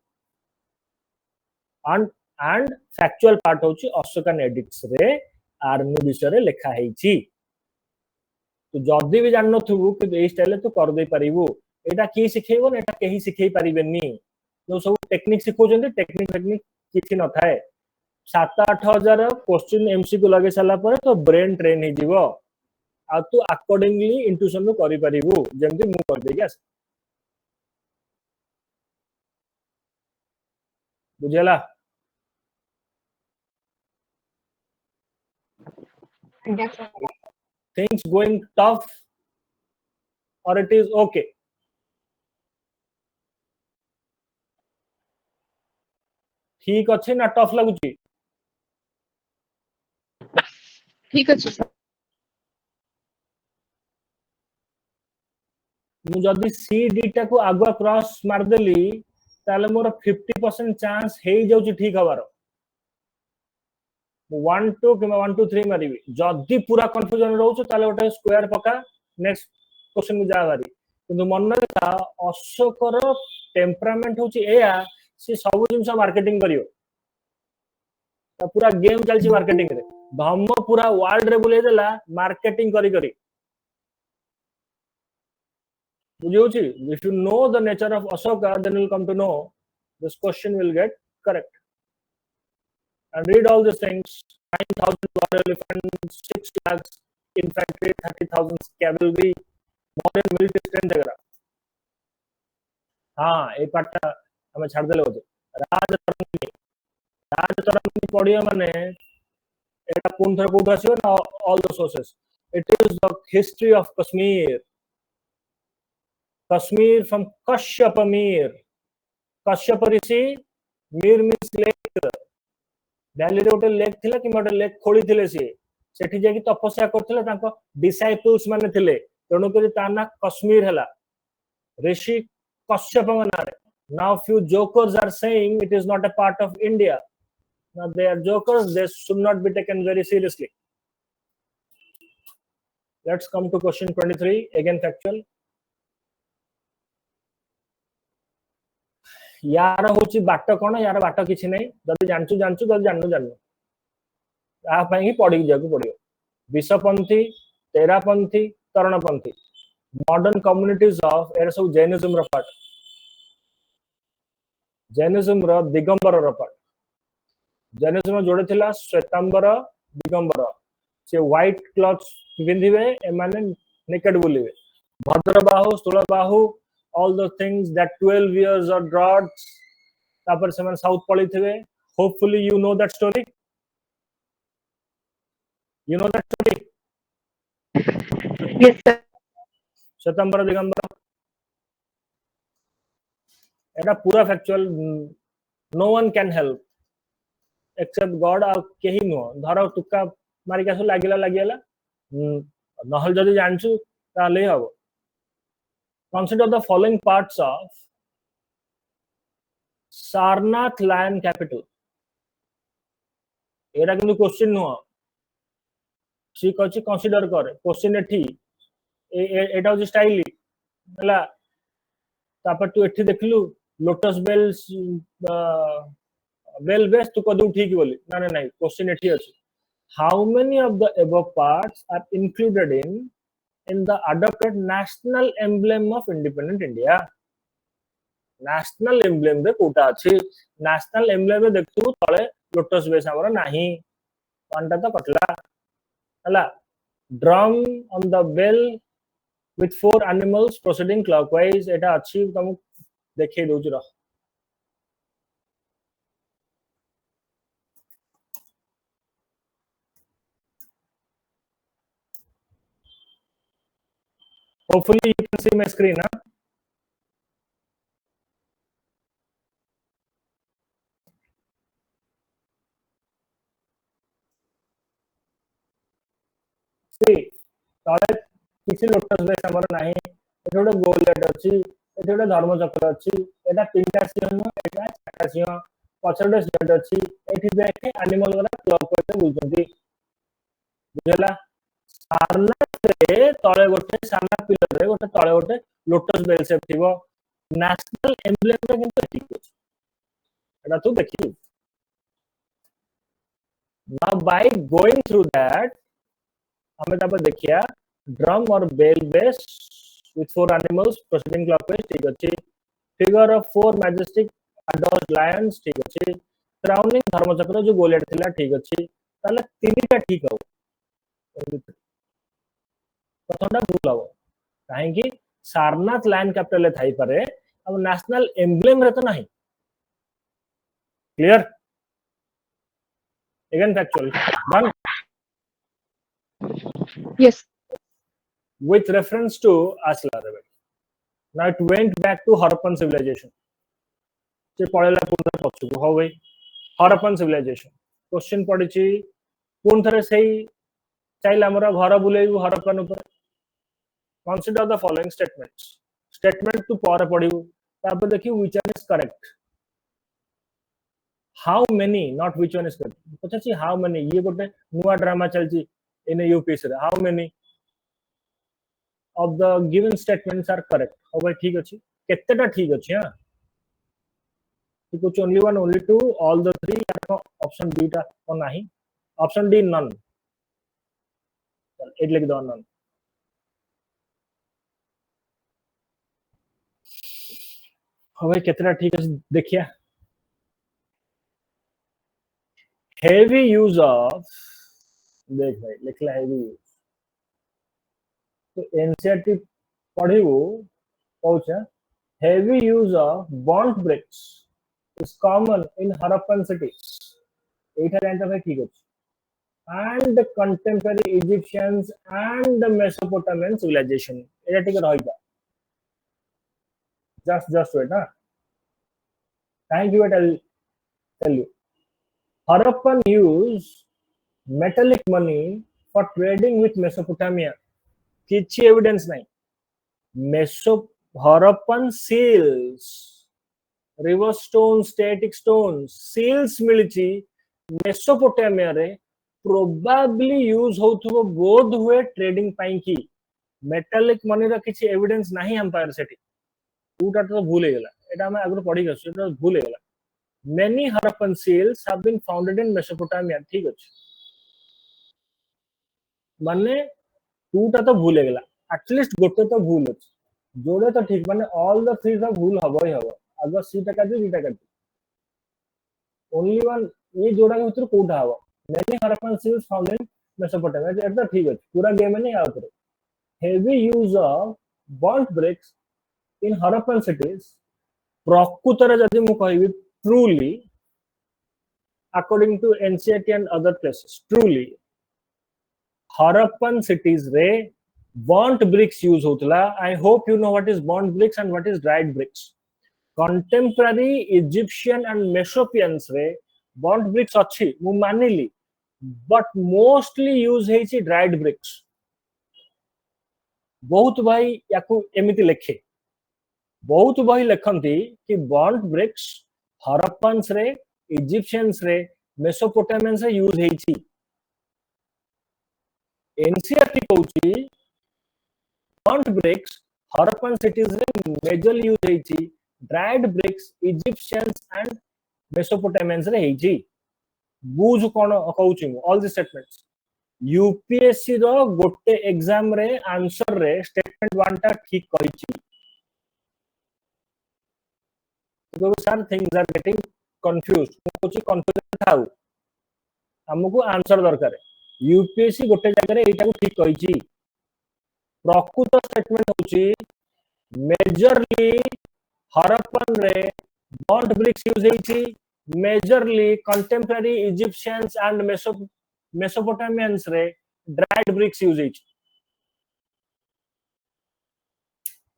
and factual part होची अशोकन एडिक्ट्स रे आर्मी विषय रे लिखा हेची तो जदी भी जाननो थु कि ए स्टाइल तो कर दे परिबु एटा की सिखेबो एटा केही सिखै परिबेनी जो सब टेक्निक सिखो जंदी टेक्निक किछि न थाए 7-8 हजार क्वेश्चन एमसीक्यू लगे सला पर तो ब्रेन ट्रेन ही जीवो आ तू अकॉर्डिंगली इंट्यूशन नु करि परिबु जेमति मु कर देगी आस बुझेला yes sir things going tough or it is okay ठीक अछि ना टफ लागुची ठीक अछि सर मु जदी सी डी टा को आगुआ क्रॉस मार देली ताले मोर 50% चांस हे जाउची ठीक हबार 1 2 किमा 1 2 3 मारिबी जदी पूरा कंफ्यूजन रहउछ ताले ओटा स्क्वायर पका नेक्स्ट क्वेश्चन जा भारी किंतु मन रखा अशोकर टेम्परामेंट होची एया से सब जिनस मार्केटिंग करियो पूरा गेम चलची मार्केटिंग रे धम पूरा वर्ल्ड रे बुले देला मार्केटिंग करी करी बुझियोची if you know the nature of Ashoka then you will come to know this question will get correct and read all these things 9,000 war elephants 6 lakhs infantry 30,000 cavalry modern military strength वगैरह हाँ एक part हमें छाड़ देले होते राजतरंगी पढ़िया माने एटा कोन थर कोठ आसीबो ना all the sources it is the history of Kashmir from Kashyap Kashyap Rishi Mir means lake valley रे गोटे लेक थिला कि गोटे लेक खोली थिले सेठी जाकी तपस्या करथिले तांको डिसाइपल्स माने थिले तणु करी ता ना कश्मीर हला ऋषि कश्यप माने now few jokers are saying it is not a part of India. Now they are jokers, they should not be taken very seriously. Let's come to question 23, again factual. यार होची बाट कोन यार बाट किछि नै जदी जानचु जदी जाननु आ पई ही पढि जाकु पडियो विषपंथी Terapanthi तरणपंथी modern communities of air सब जैनिज्म रो पार्ट जैनिज्म रो दिगंबर रो पार्ट जैनिज्म जोड़े थिला श्वेतांबर दिगंबर से व्हाइट क्लॉथ्स पिंधिबे ए माने नेकेड बुलिबे Bhadrabahu Sthulbahu all the things that 12 years or droughts तापर से साउथ पड़ी थे hopefully you know that story yes sir Shvetambar Digambar एटा पूरा factual no one can help except God आ केही नो धर तुका मारी कासु लागिला नहल जदी जानछु ताले हबो consider the following parts of Sarnath lion capital एटा किंतु क्वेश्चन नो ठीक अछि कंसीडर करे क्वेश्चन एठी एटा हो स्टाइल हला तापर तू एठी देखलु लोटस बेल्स बेल बेस तू कदू ठीक बोली ना ना क्वेश्चन एठी अछि how many of the above parts are included in the adopted national emblem of independent India national emblem रे कोटा अछि national emblem रे देखतु तळे लोटस बेस हमर नाही पांडा तो कटला हला drum on the bell with 4 animals proceeding clockwise एटा अछि तुम देखै दोछु र hopefully you can see my screen huh? see तळे किछि लोटस बेस हमर नाही एटा गोटे गोल लेट अछि एटा गोटे धर्म चक्र अछि एटा तीनटा सिंह एटा चारटा सिंह पछडे सेट अछि एठी देखे एनिमल वाला क्लॉकवाइज बुझंती बुझला सारनाथ रे तळे गोटे सारनाथ पिलर रे गोटे तळे गोटे लोटस बेल सेप थिबो नेशनल एम्ब्लेम रे किंतु ठीक अछि एटा तू देखि now by going through that हमें तापर देखिया ड्रम और bell base with 4 animals proceeding clockwise ठीक अछि figure of 4 majestic adult lions ठीक अछि crowning धर्मचक्र जो गोलेट थिला ठीक अछि ताले तीनटा ठीक हो प्रथमटा भूल हो काहे कि सारनाथ लायन कैपिटल ले थाई पारे अब नेशनल एम्ब्लेम रे तो नहीं clear again factual done yes with reference to Asla now it went back to Harappan civilization से पळेला पुनः पछुको हो गई Harappan civilization क्वेश्चन पडिछि पुन थरे सेही चाइला हमरा घर बुलेइबु Harappan ऊपर consider the following statements statement to पर पढिबु तापर देखि which one is correct how many not which one is correct पछछि how many ये गोटे नुवा ड्रामा चलछि इन यूपीएससी रे how many of the given statements are correct. Oh भाई ठीक अछि केतेटा ठीक अछि हां ठीक अछि only one only two all the three option D टा को नाही option D none it लिख दो none हो भाई केतेटा ठीक अछि देखिए heavy use of देख भाई लिखला heavy use तो NCERT पढ़िबो कहउछ heavy use of bond bricks is common in Harappan cities एटा जानता भाई ठीक अछि and the contemporary Egyptians and the Mesopotamian civilization एटा ठीक रहइबा just wait ना thank you I'll tell you Harappan used metallic money for trading with Mesopotamia किछि evidence नहीं मेसो Harappan seals river stone steatite stone seals मिलची Mesopotamia रे probably use होथुबो बोध हुए ट्रेडिंग पाई की मेटालिक मनी रा किछि एविडेंस नाही हम पार सेठी टूटा तो भूल गेला एटा हम आगु पढी गसु एटा भूल गेला many Harappan seals have been founded in Mesopotamia ठीक अछि माने टूटा तो भूल गेला एटलीस्ट गोटे तो भूल अछि जोड़े तो ठीक माने ऑल द थ्री तो भूल हबो ही हबो अगर सी टका दे डी टका ओनली वन ये जोड़ा के भीतर कोठा हबो many Harappan seals found in Mesopotamia एटा ठीक अछि पूरा गेम में नहीं आउत रे heavy use of burnt bricks in Harappan cities प्रकृतरे जदि मु कहबी truly according to NCERT and other places truly Harappan cities रे burnt bricks use होतला I hope you know what is burnt bricks and what is dried bricks contemporary Egyptian and Mesopotamians रे burnt bricks अछि मु मानिली but mostly use हेछि dried bricks बहुत भाई याकू एमिति लेखे बहुत भाई लेखंती कि burnt bricks Harappans रे Egyptians रे Mesopotamians रे यूज हेछि एनसीईआरटी कहउची burnt bricks Harappan cities रे मेजरली यूज हेछि dried bricks Egyptians and Mesopotamians रे हेछि बुझ कोन कहउची ऑल द स्टेटमेंट्स यूपीएससी रो गोटे एग्जाम रे आंसर रे स्टेटमेंट 1 टा ठीक कहिछि तो sir things are getting confused कोची कंफ्यूजन थाउ हमको आंसर दरकार यूपीएससी गोटे जगह रे एटा को ठीक कहिछि प्रकृत स्टेटमेंट होची मेजरली हरप्पन रे बॉन्ड ब्रिक्स यूज हेछि majorly contemporary Egyptians and Mesopotamians रे ड्राइड ब्रिक्स यूज हेछि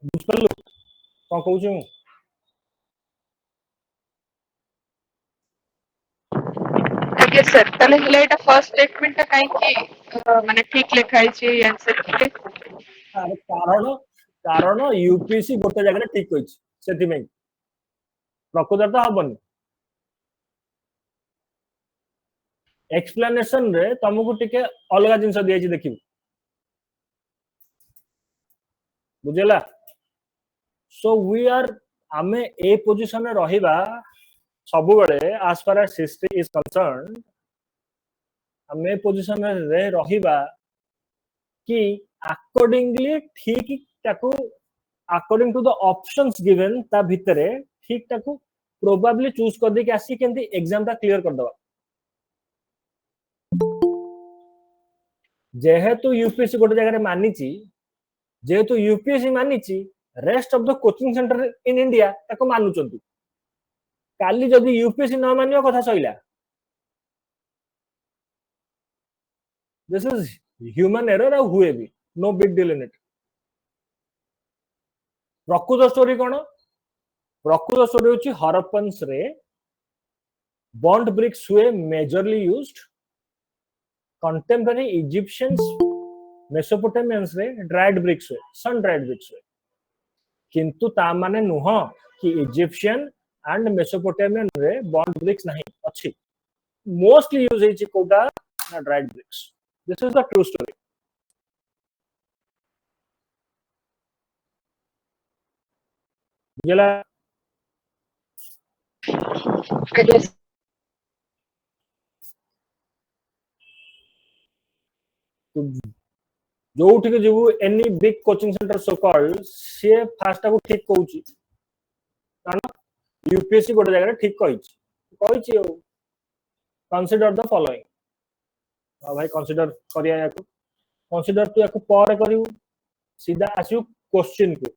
बुझलु कोन कहउछु आगे सर तले हला एटा फर्स्ट स्टेटमेंट ता काई की माने ठीक लिखाई छी आंसर के अरे कारण यूपीएससी गोटे जगह ठीक कहिछि सेति में प्रकृत तो हबन एक्सप्लेनेशन रे तुमको टिके अलग जिंस दिया देखिबो बुझेला सो वी आर आमे ए पोजीशन रे रहिबा सब बड़े as far as history is concerned आमे पोजीशन रे रहिबा कि accordingly ठीक ताको according to the options given ता भितरे ठीक ताको probably चूज कर दे कि आसी केंती एग्जाम ता क्लियर कर दवा जेहेतु यूपीएससी गोटे जगह रे मानिची जेहेतु यूपीएससी मानिची rest of the coaching centre in India ताको मानुचंती काली जदि यूपीएससी न मानियो कथा सइला दिस इज ह्यूमन एरर और हुए भी no big deal in it प्रकृत स्टोरी कोन प्रकृत स्टोरी होची हरप्पन्स रे बॉन्ड ब्रिक्स हुए majorly used contemporary Egyptians Mesopotamians रे ड्राइड ब्रिक्स हुए सन ड्राइड ब्रिक्स हुए किंतु ता माने नुह कि इजिप्शियन एंड मेसोपोटामियन रे बॉन्ड ब्रिक्स नहीं अछि मोस्टली यूज हेछि कोटा dried bricks this is the true story बुझला I guess. जो ठीक जीवु any big coaching centre so called से फास्ट को ठीक कहूची कारण यूपीएससी गोटे जगह ठीक कहिची कंसीडर द फॉलोइंग भाई कंसीडर करिया याको कंसीडर तू याको पर करिवु सीधा आसियो क्वेश्चन को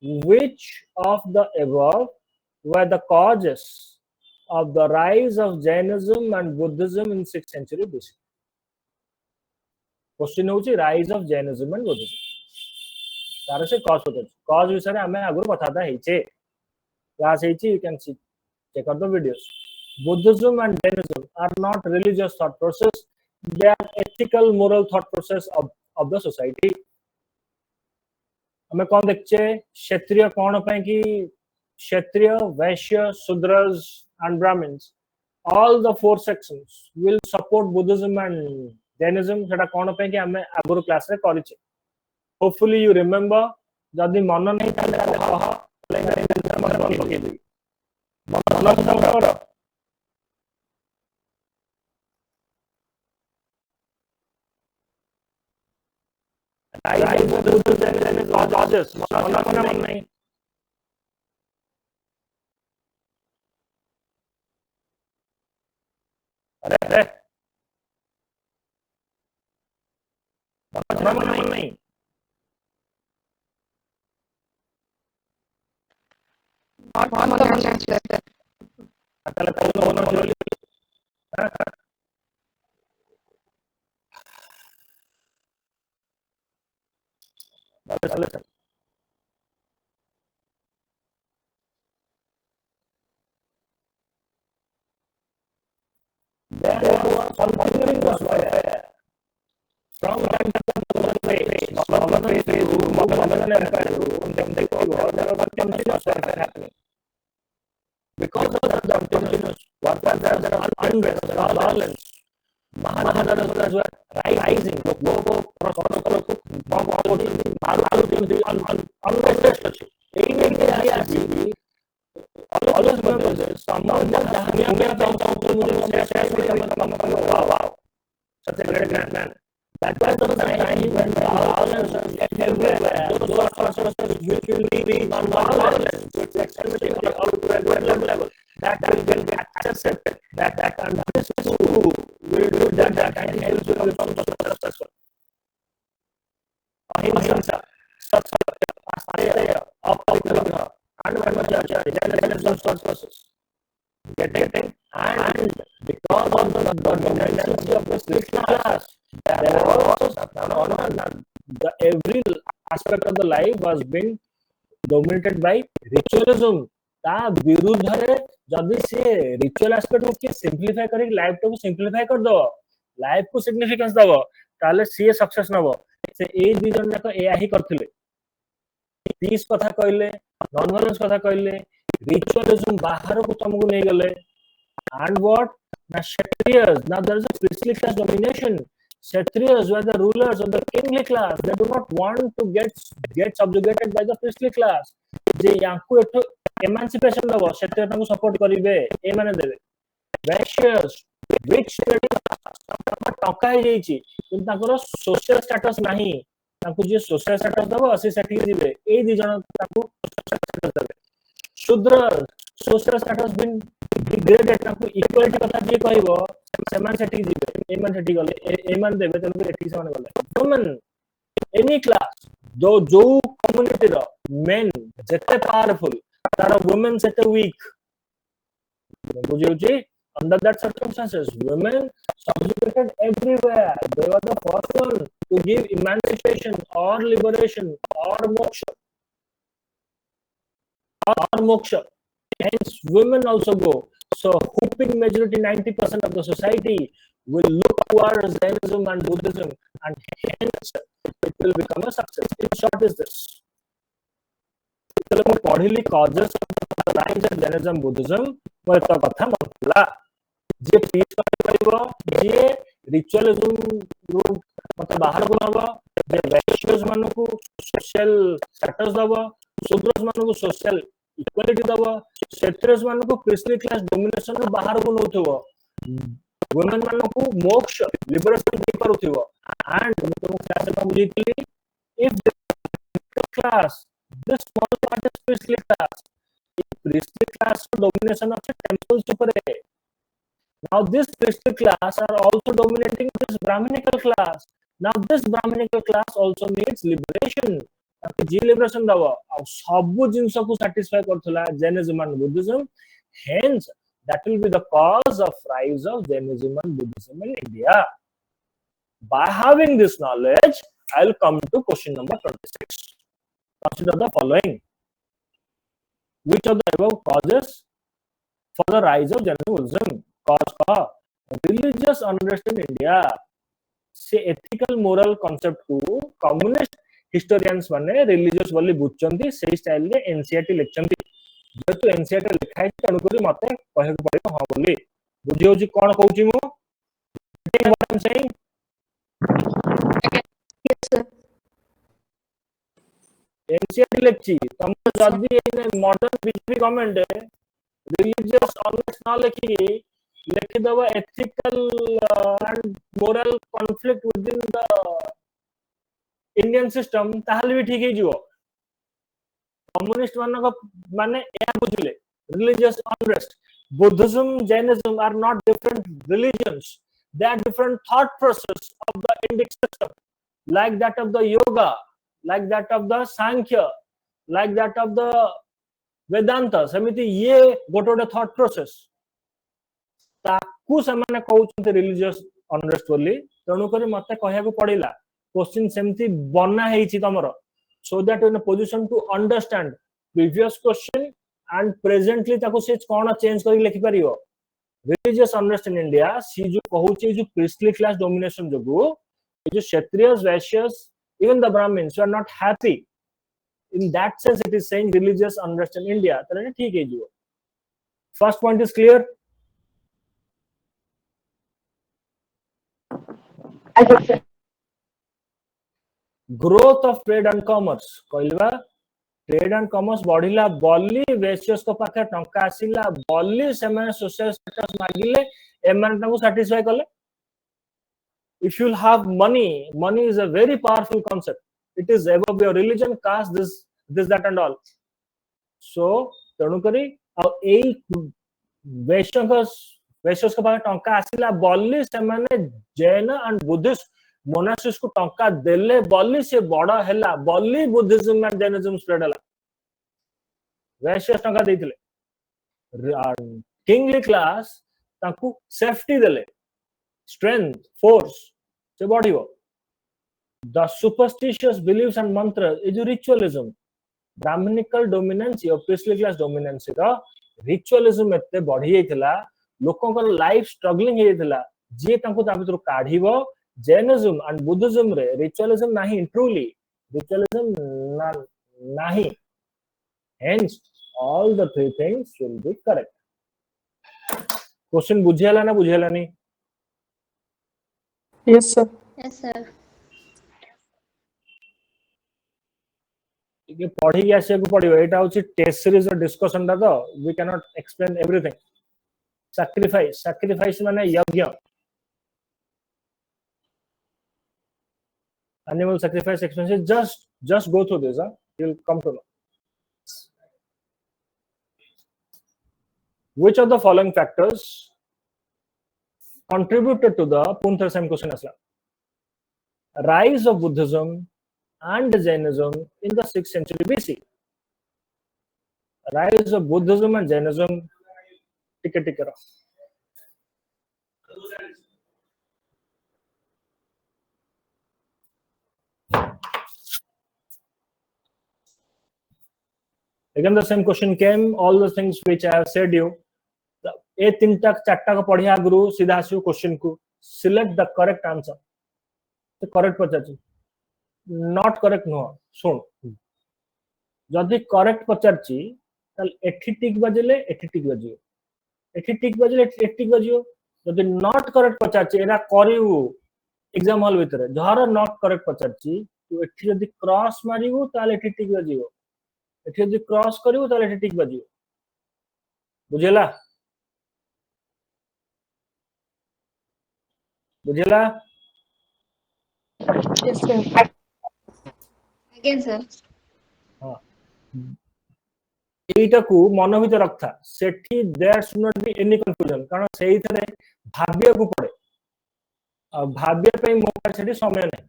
which of the above were the causes of the rise of Jainism and Buddhism in 6th century BC question होची rise of Jainism and Buddhism तार से कॉज विषय रे हमें आगु कथाता हेचे क्लास हेची you can see check out the videos Buddhism and Jainism are not religious thought process they are ethical moral thought process of the society हमें कौन देखचे क्षत्रिय कौन पे कि Kshatriya Vaishya Shudras and Brahmins all the four sections will support Buddhism and Jainism सेटा कौन पे कि हमें आगुर क्लास रे करिचे होपफुली यू रिमेंबर जदी मन नहीं ताले कह मन पके दी मन समझ राइज बुद्ध जैनिज्म लॉजेस मन नहीं अरे मन नहीं अतल कौन जोली चल there was continuing was from time to phase Mohammedan empire they there was continuous warfare happening because of the continuous warfare there are unrest violence महानगरों जो राइजिंग लोगों को प्रश्नों को unrest अच्छी एक मिनट के लिए आसी always remember this someone जहाँ मैं आता हूँ तो मुझे share wow such a great man that was the time when violence was everywhere those processes which will be non-violence which extremely out to a level that will get accepted that and this is who will do that and helps you become successful ahimsa satya asteya aparigraha and process getting and because of the dominance of the spiritual class there was the every aspect of the life was being dominated by ritualism ता विरुद्ध रे जदी से ritual aspect को के simplify करी life को simplify कर दो लाइफ को सिग्निफिकेंस दबो ताले सी सक्सेस नबो से ए दि जन को एया ही करथिले पीस कथा कहले नॉन वायलेंस कथा कहले रिचुअलिज्म बाहर को तुमको नहीं गले and what the kshatriyas now there is a priestly class domination kshatriyas were the rulers of the kingly class they do not want to get subjugated by the priestly class जे याकू एठो एमांसिपेशन दबो kshatriya ताको support करिवे ए माने देबे Vaishyas rich टका हे जाईची किंतु ताकर social status नाही ताको जे social status दबो से सेठी दिबे ए दि जन ताको सोशल स्टेटस देबे शूद्र सोशल स्टेटस बिन डिग्रेडेड ताको इक्वालिटी कथा जे कहबो सेमान सेठी दिबे ए मान सेठी गले ए मान देबे तनको एठी से मान गले वुमेन एनी क्लास जो कम्युनिटी रो मेन जते पावरफुल तार वुमेन सेटे वीक बुझियोची under that circumstances women subjugated everywhere they were the first one to give emancipation or liberation or moksha hence women also go so whooping majority 90% of the society will look towards Jainism and Buddhism and hence it will become a success in short is this चलो पढ़िली causes of the rise of Jainism Buddhism मोर तो कथा मनला जे piece करबो जे ritualism रो मतलब बाहर को नबो जे वैश्यस मानको social status दबो शूद्रस मानको सोशल इक्वालिटी दबो सेरेस मान को प्रीस्टली क्लास डोमिनेशन बाहर को नउथबो वुमेन मान को मोक्ष लिबरेशन दे पारुथिबो एंड तुम क्लास में बुझीतली if the class this small part is priestly class priestly class domination of the temples super now this priestly class are also dominating this brahminical class now this brahminical class also needs liberation जी liberation दबो आ सब जिंस को satisfy करथला Jainism and Buddhism hence that will be the cause of rise of Jainism and Buddhism in India. By having this knowledge, I will come to question number 26. Consider the following. Which of the above causes for the rise of Jainism and Buddhism? Cause of religious unrest in India. से ethical moral concept को communist historians माने religious वाली बुझचंती से style रे NCERT लिखचंती जेतु NCERT लिखा है तनु करी मते कहे को पड़े हां बोली बुझी होची कोन कहूची मु what I am saying Yes, sir. NCERT लिखची तुम जदी in modern BJP government religious honest ना लिखी लिखि दबा ethical and moral conflict with in the Indian system ताहले भी ठीक है जीवो कम्युनिस्ट माने या बुझले religious unrest buddhism jainism are not different religions they are different thought process of the indic system like that of the yoga like that of the sankhya like that of the vedanta semiti ye gotote thought process ताकू समाने कहउछते religious unrest बोली तणु करी मते कहया को पड़िला question सेमती बना हेछि तमरो so that in a position to understand previous question and presently ताको से कोन चेंज करी लिखि परियो religious unrest in India सी जो कहउछि जो priestly class domination जोगु जो kshatriyas vaishyas even the brahmins who are not happy in that sense it is saying religious unrest in India तने ठीक है जो first point is clear Yes, sir. growth of trade and commerce कहलबा trade and commerce बढ़िला बॉली वेश्यस को पाखे टंका आसिला बॉली से माने सोशल स्टेटस मागिले एमान ताको सैटिस्फाई करले if you have money is a very powerful concept it is above your religion caste this that and all so तणु करी आ एई वेश्यस को पाखे टंका आसिला बॉली से माने जैन एंड बुद्धिस्ट मोनास्ट्रीज को टंका देले बॉली से बड़ा हैला बॉली बुद्धिज्म एंड जैनिज्म स्प्रेड हैला वैश्यस टंका देथिले किंगली क्लास ताकू सेफ्टी देले स्ट्रेंथ फोर्स से बढ़ियो द सुपरस्टिशियस बिलीव्स एंड मंत्र इज रिचुअलिज्म ब्राह्मणिकल डोमिनेंस या प्रीस्टली क्लास डोमिनेंस रो रिचुअलिज्म एते बढ़ी हेतला लोकन को लाइफ स्ट्रगलिंग हेतला जे ताकू ता भीतर काढीबो Jainism and Buddhism re ritualism nahi truly ritualism nahi hence all the three things will be correct question bujhela na bujhela ni Yes, sir. Yes, sir. ये पढ़ी के आसे को पड़ियो एटा होची टेस्ट सीरीज और डिस्कशन दा तो we cannot explain everything sacrifice माने यज्ञ animal sacrifice expenses just go through this you'll come to know which of the following factors contributed to the punthar same question asla rise of buddhism and jainism in the 6th century BC rise of buddhism and jainism टिके रा again the same question came all the things which I have said you ए तीनटा चारटा को पढ़िया गुरु सीधा आसु question को select the correct answer तो correct पचाची not correct no सुन जदि करेक्ट पचारची तल एठी टिक बजले एठी टिक बजियो एठी टिक बजले एठी टिक बजियो जदि नॉट करेक्ट पचारची एरा करिवु एग्जाम हॉल भीतर जहार नॉट करेक्ट पचारची तो एठी जदि क्रॉस मारिवु ताले एठी टिक बजियो एठी यदि क्रॉस करिवो ताले एठी टिक बाजियो बुझेला बुझेला Yes, sir. Again, sir. हां एइटाकू मन भितर रखता सेठी there should not be any confusion कारण सेइथरे भाबिया को पड़े भाबिया पई मो पास सेठी समय नै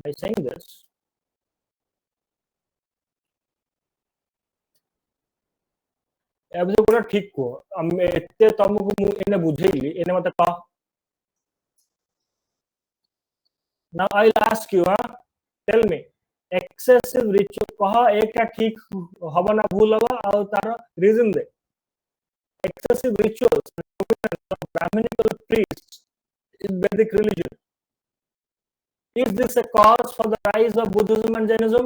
by saying this एबे पूरा ठीक को एते तुमको मु एने बुझेली एने मते कह now I'll ask you tell me excessive ritual कह एकटा ठीक हबो ना भूल हबो आ तार reason the excessive rituals of brahminical priests in Vedic religion is this a cause for the rise of Buddhism and Jainism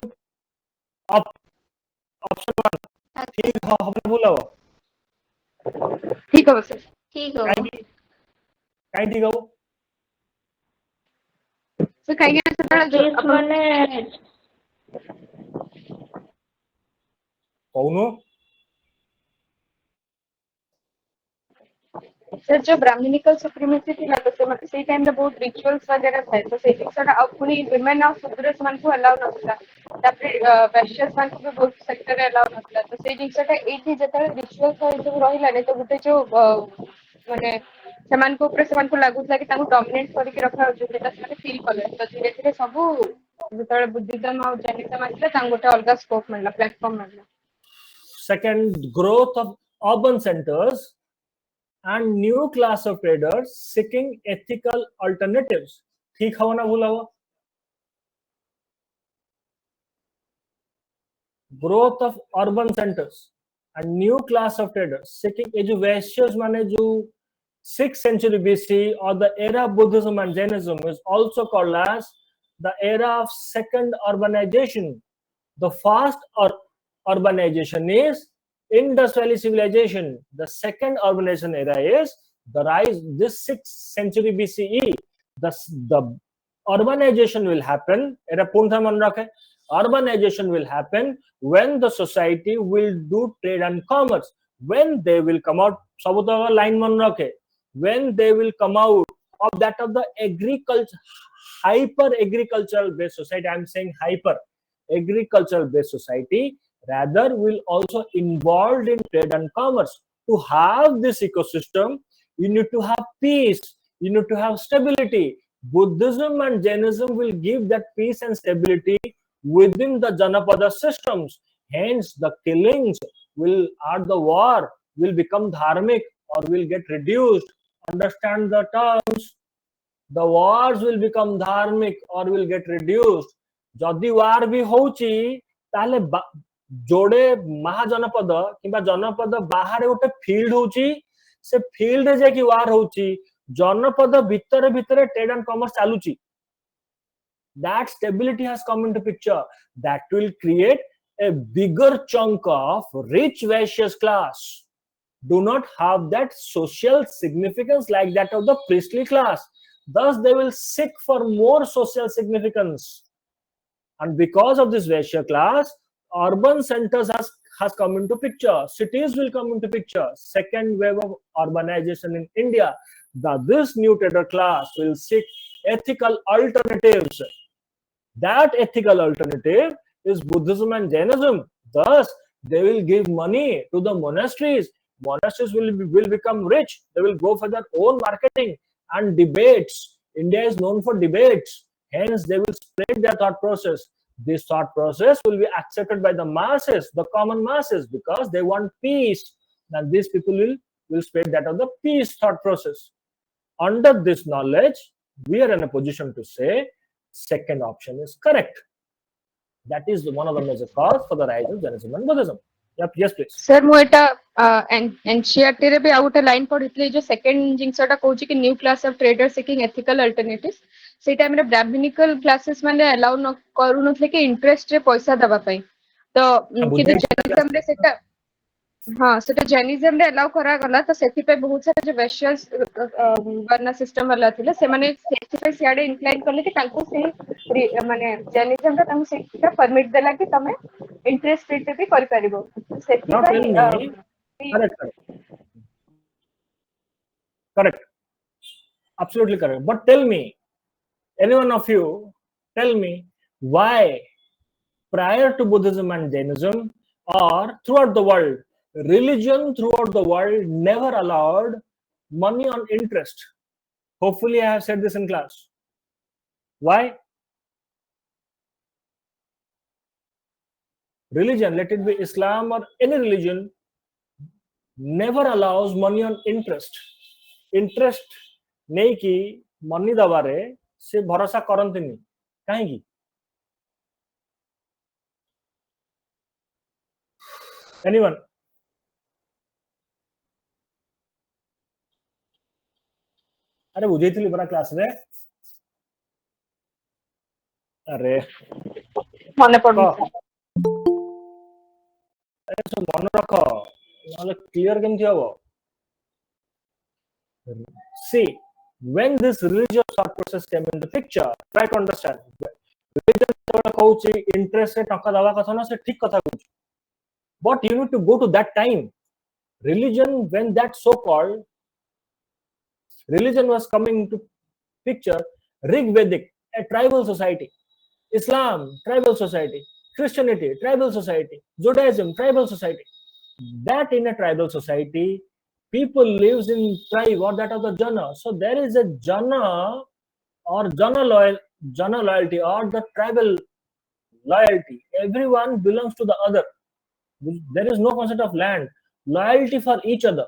option 1 ठीक हबो ना भूल हबो ठीक है सर ठीक है काई ठीक हबो सर कहीं से जो अपने कौनो सर जो ब्राह्मणिकल सुप्रीमेसी थी ना तो से टाइम रे बहुत रिचुअल्स वगैरह थे तो से सर अब पूरी विमेन ऑफ सुद्रस मन को अलाउ नथला तापर वैश्यस मन को बहुत सेक्टर अलाउ नथला तो से जिंसटा एठी जता रिचुअल्स जो रहिला ने तो गुटे जो माने समान को ऊपर समान को लागू था कि ताको डोमिनेट करके रखा जो जेटा से फील कले तो धीरे धीरे सब जेता बुद्धिज्म और जैनिज्म आछला तांग गोटे अलगा स्कोप मिलला प्लेटफॉर्म मिलला second growth of urban centers and new class of traders seeking ethical alternatives ठीक हबो ना भूल हबो growth of urban centers and new class of traders seeking जो वैश्यस माने जो 6th century BC or the era of Buddhism and Jainism is also called as the era of second urbanization the first urbanization is Indus Valley civilization. The second urbanization era is the rise this 6th century BCE. The urbanization will happen. Era punta man rakhe. Urbanization will happen when the society will do trade and commerce. When they will come out, sabuta line man rakhe. When they will come out of that of the agriculture, hyper agricultural based society. I am saying hyper agricultural based society. Rather will also involved in trade and commerce. To have this ecosystem, you need to have peace, you need to have stability. Buddhism and Jainism will give that peace and stability within the Janapada systems. Hence, the killings will, or the war will become dharmic or will get reduced. Understand the terms. The wars will become dharmic or will get reduced. Jodi war bhi hochi, ताले जोड़े महाजनपद किंबा जनपद बाहर गोटे field होची से field जे कि वार होची जनपद भितर भितर ट्रेड एंड कॉमर्स चालुची that stability has come into picture that will create a bigger chunk of rich vaishya's class do not have that social significance like that of the priestly class thus they will seek for more social significance and because of this vaishya class urban centers has come into picture cities will come into picture second wave of urbanization in India this new trader class will seek ethical alternatives that ethical alternative is Buddhism and Jainism thus they will give money to the monasteries will become rich they will go for their own marketing and debates India is known for debates hence they will spread their thought process this thought process will be accepted by the masses, the common masses, because they want peace. And these people will spread that of the peace thought process. Under this knowledge, we are in a position to say second option is correct. That is one of the major cause for the rise of Jainism and Buddhism. Yep, yes, please. Sir, ମୁଁ ଏଟା NCERT ରେ ବି ଆଉ ଗୋଟେ line ପଢିଥିଲି ଯୋଉ second ଜିନିଷଟା କହୁଛି କି new class of trader seeking ethical alternatives ସେଇ ଟାଇମରେ ବ୍ରାହ୍ମଣିକାଲ କ୍ଲାसेସ୍ ମାନେ ଆଲାଉ କରୁନଥିଲେ କି ଇଣ୍ଟରେଷ୍ଟ ରେ ପଇସା ଦେବା ପାଇଁ ତ କିନ୍ତୁ ଜୈନିଜମରେ ସେଟା हाँ सेटा जैनिज्म रे अलाउ करा गला तो सेति पे बहुत सारे जो वेश्यस वर्ण सिस्टम वाला थिले से माने सेति सियाडे इंक्लाइन करले कि तांको से माने जैनिज्म रे तांको सेटा परमिट देला कि तमे इंटरेस्ट रेट पे कर परिबो सेति Now tell me, correct, correct, absolutely correct. But tell me, any one of you, tell me why prior to Buddhism and Jainism or throughout the world, religion throughout the world never allowed money on interest. Hopefully, I have said this in class. Why? Religion, let it be Islam or any religion, never allows money on interest. Interest नहीं कि money दबारे से भरोसा करते नहीं कहीं anyone अरे बुझेइथिली बरा class रे अरे मने पड़ो अरे सब मन रख नले क्लियर केमथि हबो see when this religious thought process came in the picture try to understand religion तो कहउची इंटरेस्ट से टका दवा कथा ना से ठीक कथा कहउची but you need to go to that time religion when that so called religion was coming to picture Rig Vedic a tribal society Islam tribal society Christianity tribal society Judaism tribal society that in a tribal society people lives in tribe or that of the jana so there is a jana or jana loyalty or the tribal loyalty everyone belongs to the other there is no concept of land loyalty for each other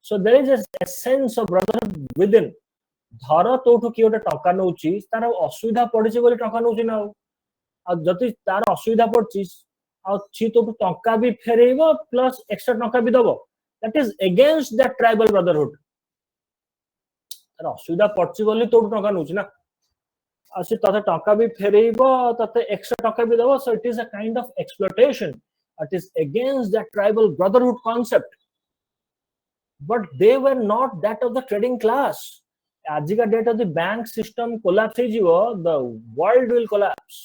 so there is a sense of brotherhood within धर तोठू किए गोटे टंका नौची तार असुविधा पड़ी बोली टंका नौची ना जदि तार असुविधा पड़ी सी तो टंका भी फेरेब प्लस एक्स्ट्रा टंका भी दब that is against that tribal brotherhood तार असुविधा पड़ी बोली तो टंका नौची ना सी तते टंका भी फेरेब तते एक्स्ट्रा टंका भी दब so it is a kind of exploitation it is against that tribal brotherhood concept but they were not that of the trading class आजिका date of the bank system collapse the world will collapse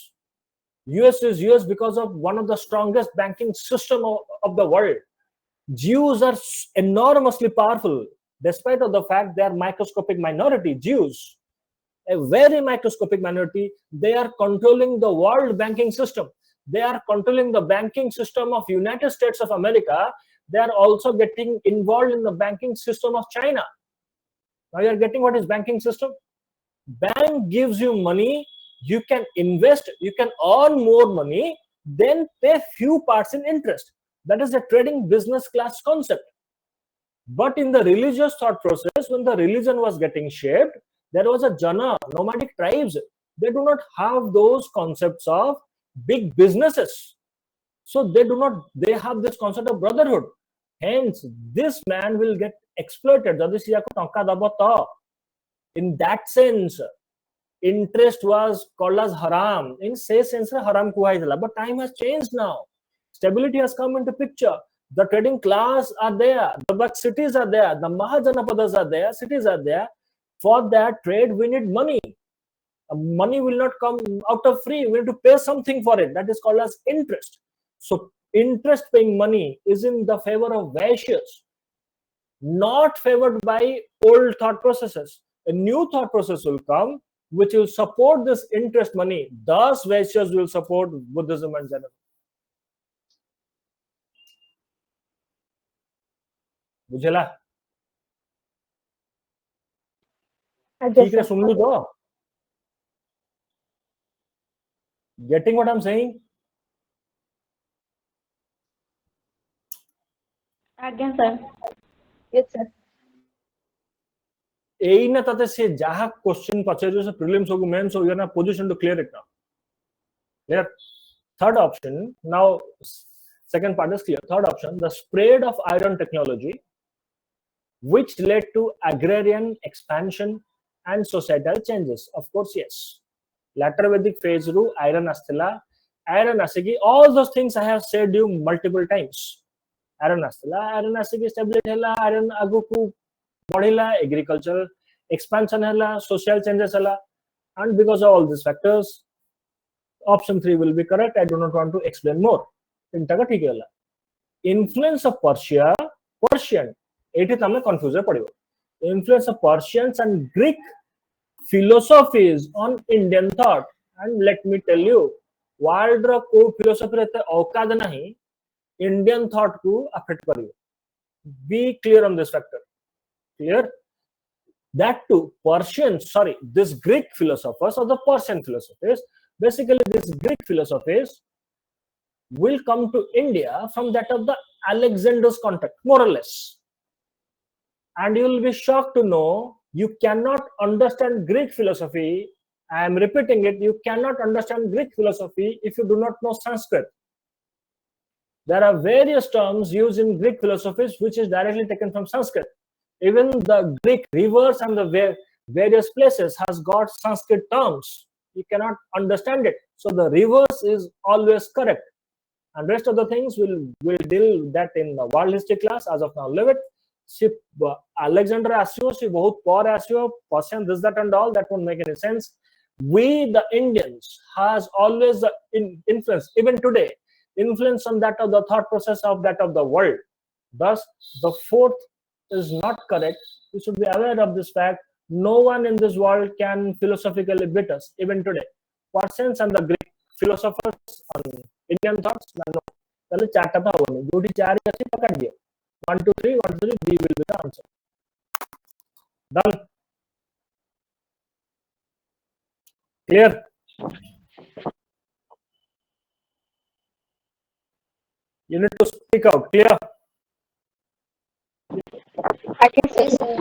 US is US because of one of the strongest banking system of the world Jews are enormously powerful despite of the fact they are microscopic minority Jews a very microscopic minority they are controlling the world banking system they are controlling the banking system of United States of America they are also getting involved in the banking system of China now you are getting what is banking system bank gives you money you can invest you can earn more money then pay few parts in interest that is a trading business class concept but in the religious thought process when the religion was getting shaped there was a jana nomadic tribes they do not have those concepts of big businesses so they have this concept of brotherhood hence this man will get exploited jadi siya ko tanka dabo to in that sense interest was called as haram in say sense haram kuha itla but time has changed now stability has come into picture the trading class are there the cities are there the mahajanapadas are there cities are there for that trade we need money money will not come out of free we need to pay something for it that is called as interest so interest paying money is in the favor of Vaishyas not favored by old thought processes a new thought process will come which will support this interest money thus Vaishyas will support Buddhism and Jainism बुझेला ठीक है सुन लू तो getting what I'm saying आज्ञा sir yes sir एई ना तते से जहा क्वेश्चन पचारे से प्रीलिम्स हो मेंस हो यू आर ना position to clear it now clear third option now second part is clear third option the spread of iron technology which led to agrarian expansion and societal changes of course yes latter Vedic phase ru iron astila iron asigi all those things I have said you multiple times iron आसला iron आसिक stability हला iron आगु को बढ़िला agriculture expansion हला social changes हला and because of all these factors option 3 will be correct. I do not want to explain more. तीनटा का ठीक है influence of Persian एठी तमे confusion पड़िबो influence of Persians and Greek philosophies on Indian thought and let me tell you world रो को philosophy रहते औकात नहीं Indian thought को affect करियो be clear on this factor clear that too this Greek philosophers or the Persian philosophers basically these Greek philosophers will come to India from that of the Alexander's contact more or less and you will be shocked to know you cannot understand Greek philosophy. I am repeating it, you cannot understand Greek philosophy if you do not know Sanskrit. There are various terms used in Greek philosophies which is directly taken from Sanskrit. Even the Greek rivers and the various places has got Sanskrit terms. You cannot understand it. So the reverse is always correct. And rest of the things we'll deal that in the world history class. As of now, leave it. Alexander asio, she bahut par asio, Persian this that and all that won't make any sense. We the Indians has always the influence even today influence on that of the thought process of that of the world. Thus, the fourth is not correct. We should be aware of this fact. No one in this world can philosophically beat us even today. Persians and the Greek philosophers on Indian thoughts, no. Tale charta pa hobani. Jodi chari achi pakad diyo. 1 2 3 1 2 3 B will be the answer. Done. Clear? You need to speak out. Clear? I can say so.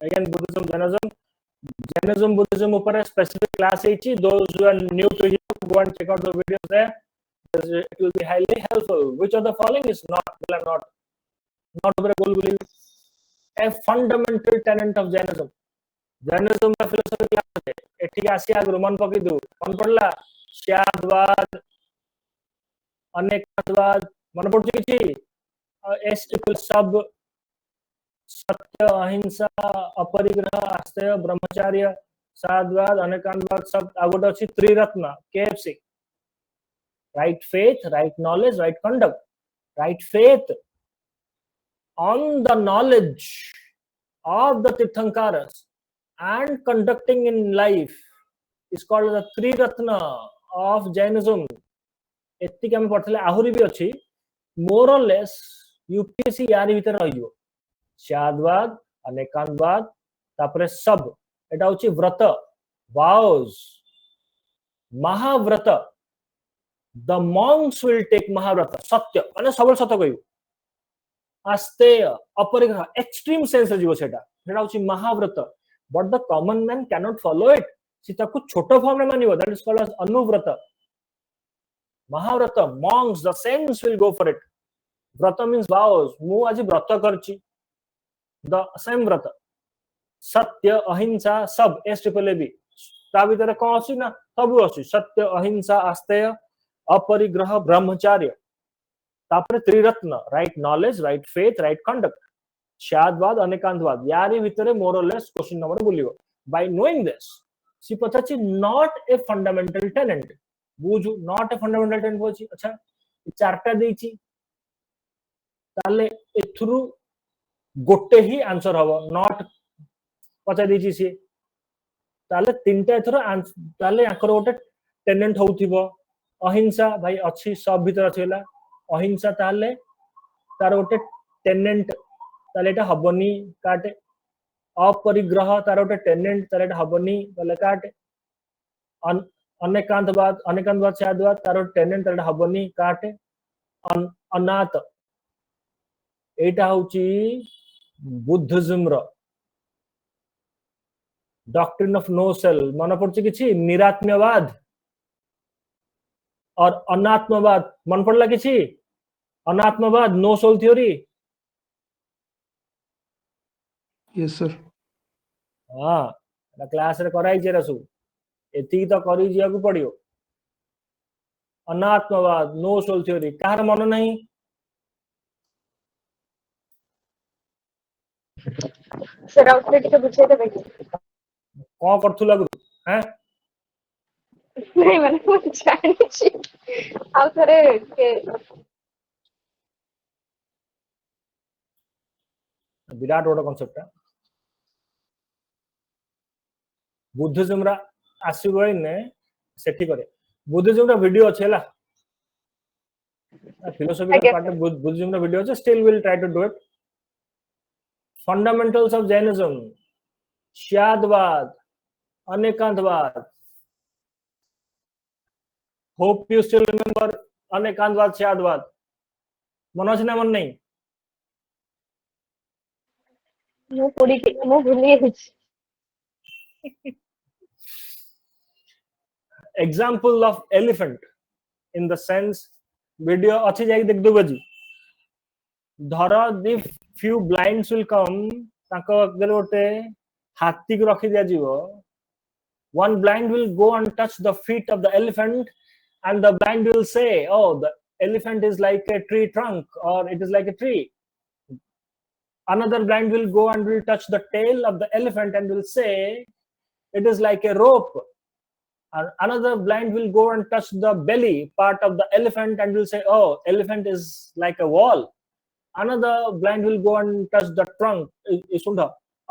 Again, Jainism, Buddhism upar a specific class heichi. Those who are new to here, go and check out the videos there. It will be highly helpful. Which of the following is not a fundamental tenet of Jainism? Jainism का philosophy class है. एठी आसी आग Roman पकी दो. कौन पढ़ला? श्यादवाद, अनेकवाद, मन पड़ती किसी? S equals सब, सत्य, अहिंसा, अपरिग्रह, आस्तेय, ब्रह्मचर्य, साधवाद, अनेकांतवाद सब आगोटे अछि त्रिरत्न KFC. Right faith, right knowledge, right conduct. Right faith on the knowledge of the Tirthankaras and conducting in life is called the Triratna of Jainism. एत्तिक हम पढ़थले आहुरी भी अछि more or less UPSC यारी भीतर रहियो श्यादवाद अनेकांतवाद तापरे सब एटा होची व्रत vows महाव्रत the monks will take महाव्रत सत्य माने सबल सत्य कहियो आस्तेय अपरिग्रह extreme sense रे जीवो सेटा सेटा होची महाव्रत but the common man cannot follow it Sita को छोटो फॉर्म रे मानिबो that is called as Anuvrat महाव्रत monks the saints will go for it व्रत means vows मु आज व्रत करची the same व्रत सत्य अहिंसा सब SAAB ता भीतर कोन अछि ना सब अछि सत्य अहिंसा आस्तेय अपरिग्रह ब्रह्मचर्य तापरे त्रिरत्न right knowledge right faith right conduct श्यादवाद अनेकांतवाद यारी भीतर मोर और लेस क्वेश्चन नंबर बोलियो बाय नोइंग दिस सी पछाची नॉट ए फंडामेंटल टेनेंट बुझु नॉट ए फंडामेंटल टेनेंट बोची अच्छा चारटा देची ताले एथुरु गोटे ही आंसर हबो नॉट पचा देची सी ताले तीनटा एथुरु ताले आकर गोटे टेनेंट होउथिबो अहिंसा भाई अच्छी सब भीतर अछिला अहिंसा ताले तार गोटे टेनेंट ताले एटा हबनी काटे अपरिग्रह तार गोटे टेनेंट ताले एटा हबनी ताले काटे अनेकांतवाद श्यादवाद तार टेनेंट ताले हबनी काटे अनाथ एटा होची बुद्धिज्म रो डॉक्ट्रिन ऑफ नो सेल मन पड़छि किछि निरात्म्यवाद और अनात्मवाद मन पड़ला किछि अनात्मवाद no soul theory yes sir हां क्लास रे कराई जे रसु एती तो करी जिया को पड़ियो अनात्मवाद, नो सोल थ्योरी, कहार मन नहीं? सर आउटलेट के पूछे थे भाई कौन करथु लागु हैं? नहीं मैंने जानी छी आउ थरे के विराट गोटे कनसेप्ट बुद्धिज्म रा आसीबो ने सेठी करे बुद्धिज्म रा वीडियो अछि हला फिलोसॉफी का पार्ट बुद्धिज्म रा वीडियो अछि still will try to do it fundamentals of Jainism श्यादवाद अनेकांतवाद होप यू स्टिल रिमेंबर अनेकांतवाद श्यादवाद मन अछि ना मन नहीं मो भूली गई example of elephant in the sense video अच्छी जाएगी देख दो बजी धर दी few blinds will come ताको अगर उठे हाथी को रखी दिया जीवो one blind will go and touch the feet of the elephant and the blind will say oh the elephant is like a tree trunk or it is like a tree another blind will go and will touch the tail of the elephant and will say it is like a rope and another blind will go and touch the belly part of the elephant and will say oh elephant is like a wall another blind will go and touch the trunk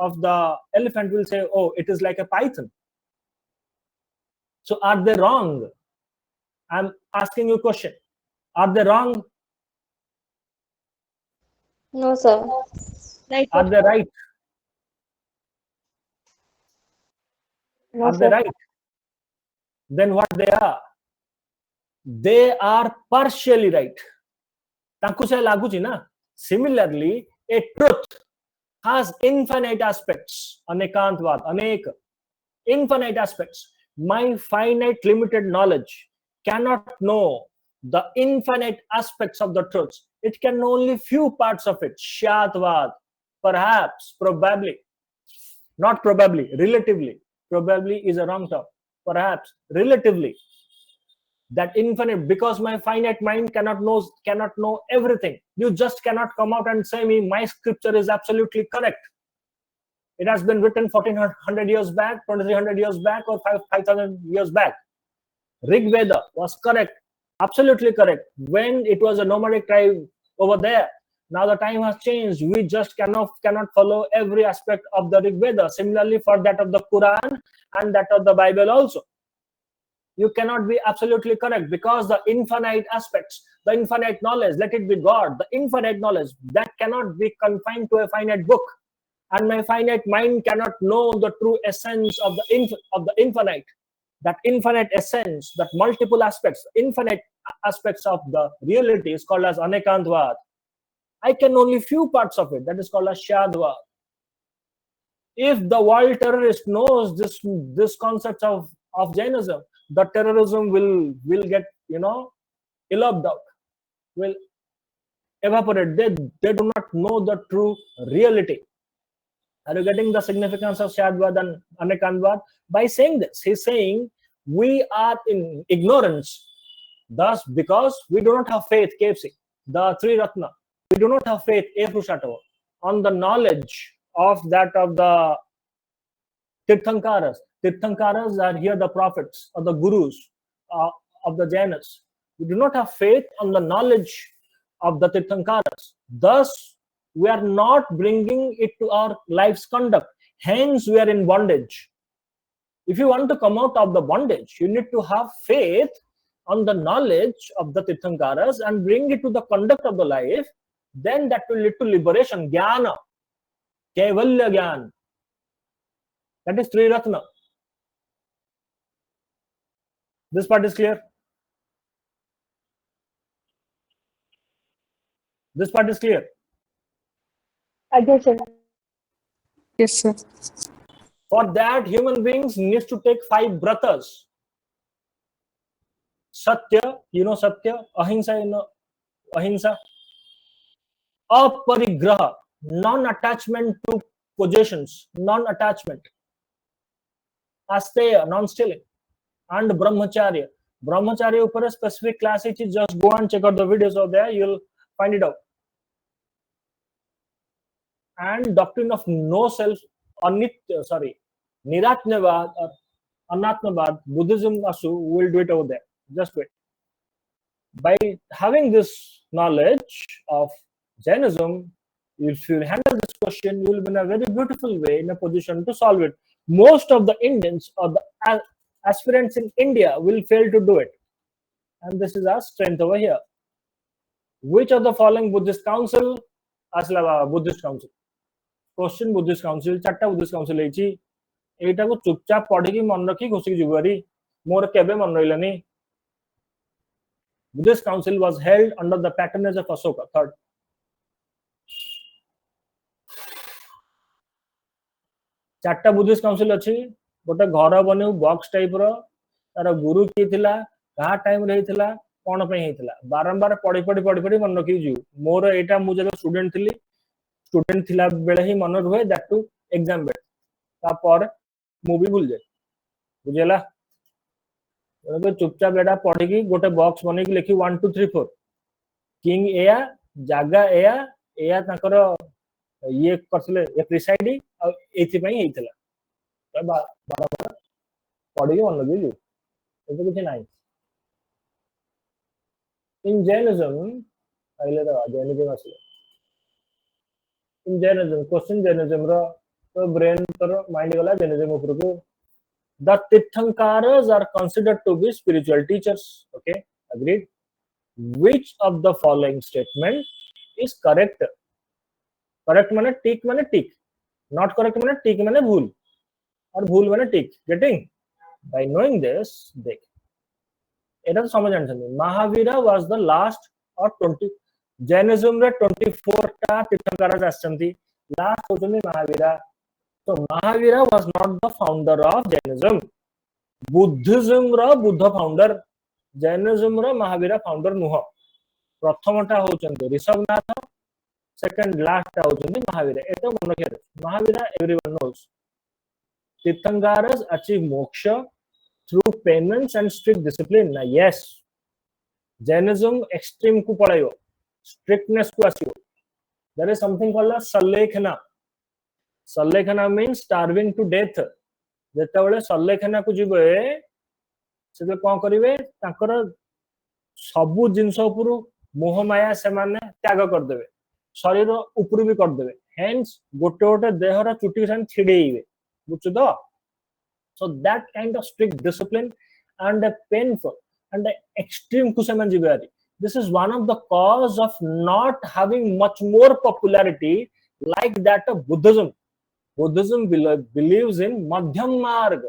of the elephant will say oh it is like a python so are they wrong I'm asking you a question are they wrong no sir right are they right no, are they right then what they are partially right तांकु से लागू छी ना similarly a truth has infinite aspects अनेकांतवाद अनेक infinite aspects my finite limited knowledge cannot know the infinite aspects of the truths it can know only few parts of it shyatvad perhaps probably not probably relatively probably is a wrong term perhaps relatively that infinite because my finite mind cannot know everything you just cannot come out and say me my scripture is absolutely correct it has been written 1400 years back 2300 years back or 5000 years back Rig Veda was correct absolutely correct when it was a nomadic tribe over there now the time has changed we just cannot follow every aspect of the Rig Veda similarly for that of the Quran and that of the Bible also you cannot be absolutely correct because the infinite aspects the infinite knowledge let it be God the infinite knowledge that cannot be confined to a finite book and my finite mind cannot know the true essence of the infinite that infinite essence that multiple aspects infinite aspects of the reality is called as anekantvad I can only few parts of it that is called as shadvad if the world terrorist knows this concept of Jainism the terrorism will get eloped out will evaporate they do not know the true reality are you getting the significance of Shadvad and Anekantvad? By saying this, he's saying we are in ignorance. Thus, because we do not have faith, KFC, the Three Ratna, we do not have faith, on the knowledge of that of the Tirthankaras. Tirthankaras are here the prophets or the gurus of the Jainas. We do not have faith on the knowledge of the Tirthankaras. Thus, we are not bringing it to our life's conduct. Hence, we are in bondage. If you want to come out of the bondage, you need to have faith on the knowledge of the Tirthankaras and bring it to the conduct of the life. Then that will lead to liberation. Jnana. Kaivalya Jnana. That is Three Ratna. This part is clear? This part is clear? Yes, sir. For that, human beings need to take 5 vratas. Satya, you know Satya. Ahimsa, you know Ahimsa. Aparigraha, non-attachment to possessions, non-attachment. Asteya, non-stealing. And Brahmacharya, Brahmachari upar a specific class is just go and check out the videos out there, you'll find it out. And doctrine of no self, Niratnyavad or Anatmavad, Buddhism asu, will do it over there. Just wait. By having this knowledge of Jainism, if you handle this question, you will be in a very beautiful way in a position to solve it. Most of the Indians or the aspirants in India will fail to do it. And this is our strength over here. Which of the following Buddhist council? Asla Buddhist council. Question Buddhist council, chatta Buddhist council ହେଇଛି ଏଇଟାକୁ ଚୁପଚାପ ପଢିକି ମନ ରଖି ଘୋଷିକି ଯିବୁ ଭାରି ମୋର କେବେ ମନ ରହିଲାନି Buddhist council was held under the patronage of Ashoka. Third. चारटा बुद्धिस्ट काउंसिल अच्छी गोटे घर बने बॉक्स टाइप रो तार गुरु की थिला कहा टाइम रे हिथिला कोन पे हिथिला बारंबार पढ़ी पढ़ी पढ़ी पढ़ी मन रखी जीव मोर एटा मु जब स्टूडेंट थिला बेले ही मन रहे दैट टू एग्जाम बेल ता पर मु भी भूल जाए बुझेला तो चुपचाप एटा पढ़ी की गोटे बॉक्स बने की लिखी 1 2 3 4 किंग एया जागा एया एया ताकर ये करथिले ए प्रिसाइड आ एथि पई हेइतला त बारंबार पढ़ी मन लगी जो तो कुछ नहीं in Jainism पहले तो Jainism असले in Jainism question Jainism रो तो brain तर mind गला Jainism ऊपर को the Tirthankaras are considered to be spiritual teachers. Okay, agreed. Which of the following statement is correct? Correct माने tick, not correct माने tick माने भूल और भूल माने tick. Getting? By knowing this, देख एटा तो समझ आन छन Mahavira was the last or 20 Jainism रे 24 टा तीर्थंकर आछंती लास्ट होचनी महावीरा तो Mahavira was not the founder of Jainism. Buddhism रा बुद्ध फाउंडर Jainism रा महावीरा फाउंडर नुह प्रथमटा होचंती ऋषभनाथ सेकंड लास्ट होचंती महावीरा एतो मन रखे Mahavira everyone knows. Tirthankaras achieve moksha through penance and strict discipline. Yes, Jainism extreme ku padayo strictness ku asibo. There is something called a salekhana. Salekhana means starving to death. जेतेबेले सलेखना को जिबे से कोन करिवे ताकर सबु जिंस ऊपर मोह माया से माने त्याग कर देबे शरीर ऊपर भी कर देबे हेंस गोटे गोटे देहरा चुटी सन छिडेइबे बुझु तो so that kind of strict discipline and a painful and extreme ku se man jibe this is one of the cause of not having much more popularity like that of Buddhism. Buddhism believes in madhyam marg,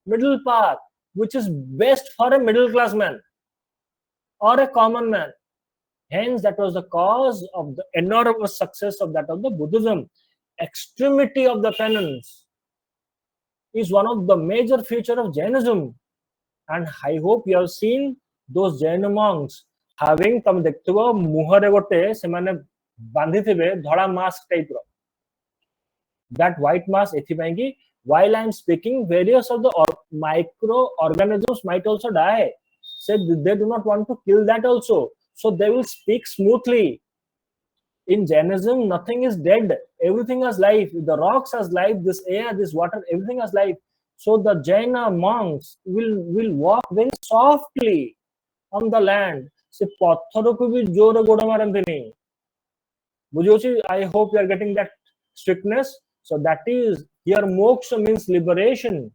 middle path, which is best for a middle class man or a common man. Hence, that was the cause of the enormous success of that of the Buddhism. Extremity of the penance is one of the major feature of Jainism, and I hope you have seen those Jain monks having tam dekhibo muhare gote semane bandhi thibe dhara mask type ro that white mask ethipangi while I am speaking various of the microorganisms might also die said they do not want to kill that also so they will speak smoothly. In Jainism nothing is dead, everything has life, the rocks has life, this air, this water, everything has life. So the Jaina monks will walk very softly on the land se pathar ko bhi jor goda maranteni bujhochi. I hope you are getting that strictness. So that is here moksha means liberation.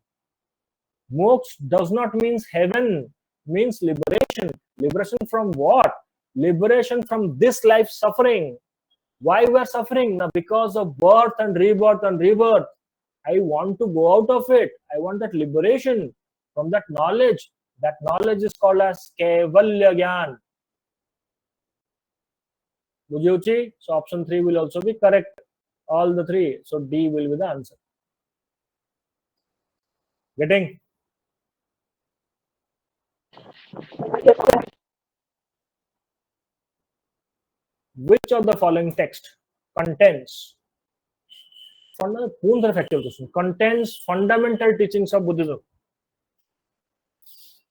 Moksha does not means heaven, means liberation. Liberation from what? Liberation from this life suffering. Why we are suffering? Now because of birth and rebirth and rebirth. I want to go out of it. I want that liberation from that knowledge. That knowledge is called as Kaivalya Gyan. Bujhochi? So option 3 will also be correct. All the three. So D will be the answer. Getting? Which of the following text contains contains fundamental teachings of Buddhism?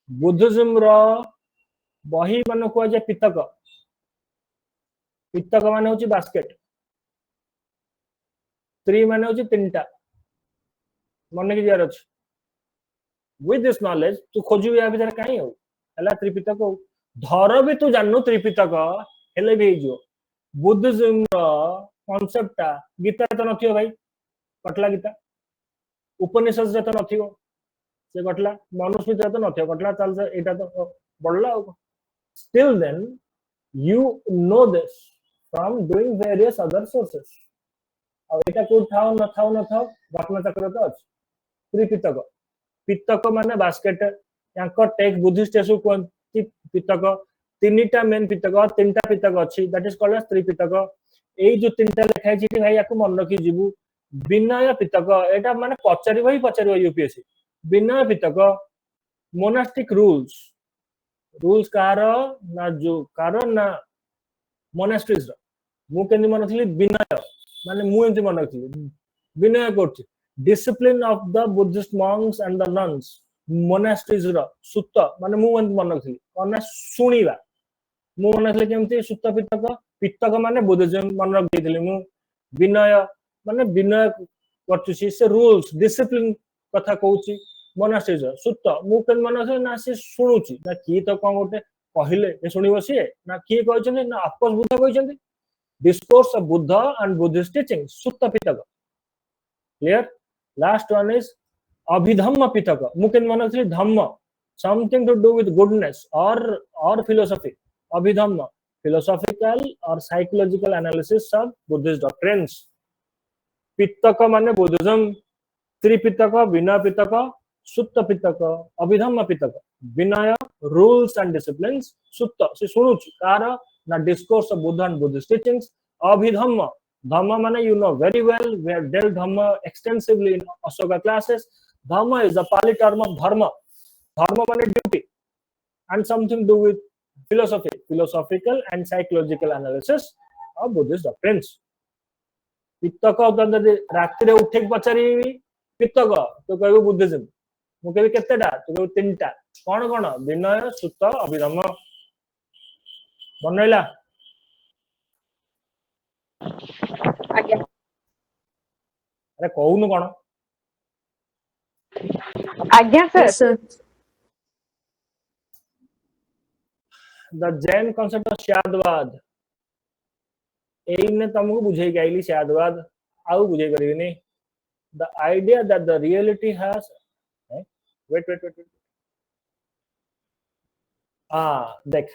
Buddhism रो बही मान को जे पितक पितक मान होची basket त्रि मान होची तीनटा मन के दियार अछि with this knowledge तू खोजु या भीतर काई हो हला त्रिपिटक हो धर भी तू जाननु त्रिपिटक हेले भी जो बुद्धिज्म रो कांसेप्ट गीता तो नथियो भाई कटला गीता उपनिषद जे तो नथियो से कटला मनुस्मृति तो नथियो कटला चल से एटा तो बडला still then you know this from doing various other sources अब एटा को थाओ न थाओ घटना चक्र तो अछि त्रिपिटक पितक माने बास्केट यांको टेक बुद्धिस्ट एसु कोंति पितक तीनटा मेन पितक तीनटा पितक अछि that is called as Tripitaka एई जो तीनटा लिखाइ छी भाई याको मन रखी जीवु विनय पितक एटा माने पचारिबो यूपीएससी विनय पितक मोनास्टिक रूल्स कार ना जो कार ना मोनास्ट्रीज मु केनि मन थली विनय माने मु एंति मन रखली विनय करछि discipline of the Buddhist monks and the nuns monasteries ro sutta mane mu मन रखली कना सुनिबा मु मन रखली केमति सुत्त पितक माने बुद्धिज्म मन रख देली मु विनय माने विनय करछि से रूल्स डिसिप्लिन कथा कहूची मोनास्ट्रीज सुत्त मु केन मन रखली ना से सुनुची ना की तो कोन गोटे कहिले ए सुनिबो से ना की कहछन ना आपस Buddha कहछन discourse of Buddha and Buddhist teaching sutta pitaka clear last one is abhidhamma pitaka muken manasli dhamma something to do with goodness or philosophy abhidhamma philosophical or psychological analysis of Buddhist doctrines pitaka mane buddhism tripitaka vinaya pitaka sutta pitaka abhidhamma pitaka vinaya rules and disciplines sutta se sunuchi kara na discourse of Buddha and Buddhist teachings abhidhamma dhamma mane you know very well we have dealt dhamma extensively in Ashoka classes dhamma is the Pali term of dharma mane duty and something to do with philosophical and psychological analysis of Buddhist doctrines pitaka dande ratire uthik pachari pitaka to कहबो buddhism मु कहबी केतेटा तो कहबो तीनटा कोन कोन विनय sutta abhidhamma बनैला आज्ञा अरे कहूनु कोन आज्ञा sir Yes, sir. the Jain concept of Shaadvad एने तुमको बुझे गाइली शादवाद आउ बुझे करिनी the idea that the reality has wait देख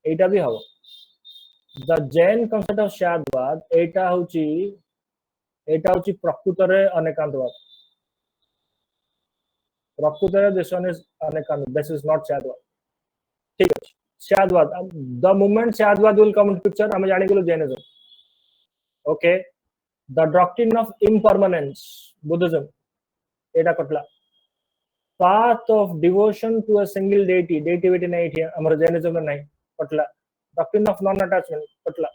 एटा भी हो the Jain concept of Shaadvad एटा होची प्रकृत रे अनेकांतवाद प्रकृत रे this one is अनेकांत this is not Shaadvad ठीक है Shaadvad the moment Shaadvad will come into picture हम जाने को Jainism okay the doctrine of impermanence Buddhism Etah catla path of devotion to a single deity deity नहीं थी हमारे Jainism में नहीं कटला doctrine of non-attachment catla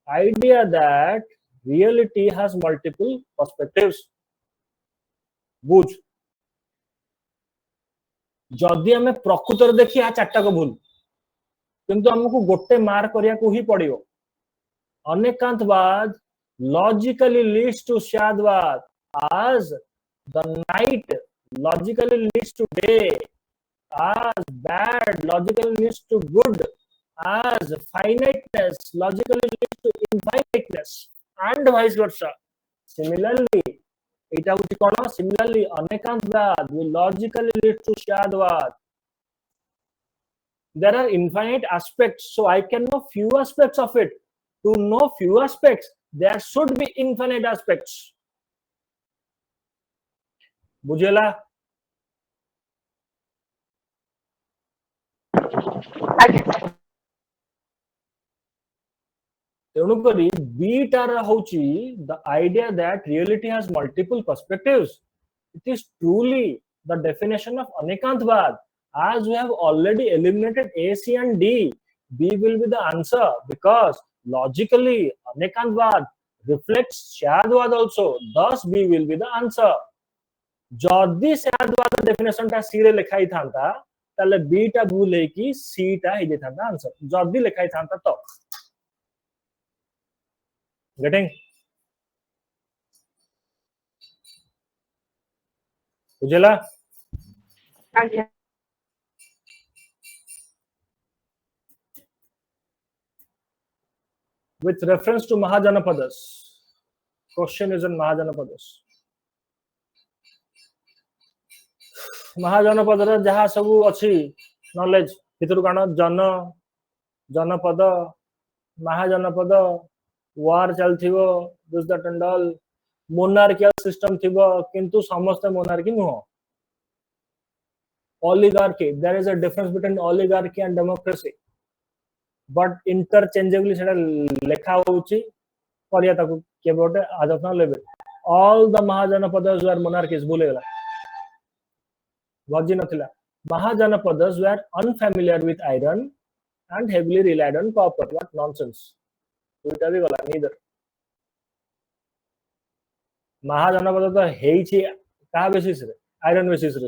idea that reality has multiple perspectives बुझ जदि हमें प्रकृतर देखि आ चारटा को भूल किंतु हमको गोटे मार्क करिया को ही पड़ियो अनेकांतवाद logically leads to Shaadvad as the night logically leads to day as bad logically leads to good as finiteness logically leads to infiniteness and vice versa similarly it is similarly Anekantvad will logically lead to Shaadvad there are infinite aspects so I can know few aspects of it to know few aspects there should be infinite aspects बुझेला तेणुकरी बीटार होची the idea that reality has multiple perspectives it is truly the definition of Anekantvad as we have already eliminated A, C and D B will be the answer because logically Anekantvad reflects Shaadvad also thus B will be the answer जदि Shaadvad the definition टा सी रे लिखाई थांता ताले B टा भूल है कि सी टा हे जे थांता आंसर जदी लिखाई थांता तो गेटिंग बुझला आज्ञा with reference to Mahajanapadas. Question is in Mahajanapadas. Mahajanapada जहाँ सब अच्छी नॉलेज भितर काना जन जनपद महाजनपद वार चलथिबो this that and all monarchial system थिबो किंतु समस्त मोनार्की नुह oligarchy there is a difference between oligarchy and democracy but interchangeably सेटा लेखा होउची करिया ताकू केबोटे आदतना लेबे all the mahajanapadas were monarchies बोलेला वजी नथिला mahajanapadas were unfamiliar with iron and heavily relied on copper what nonsense दुटा भी गला neither महाजनपद तो हेइची का बेसिस रे आयरन बेसिस रे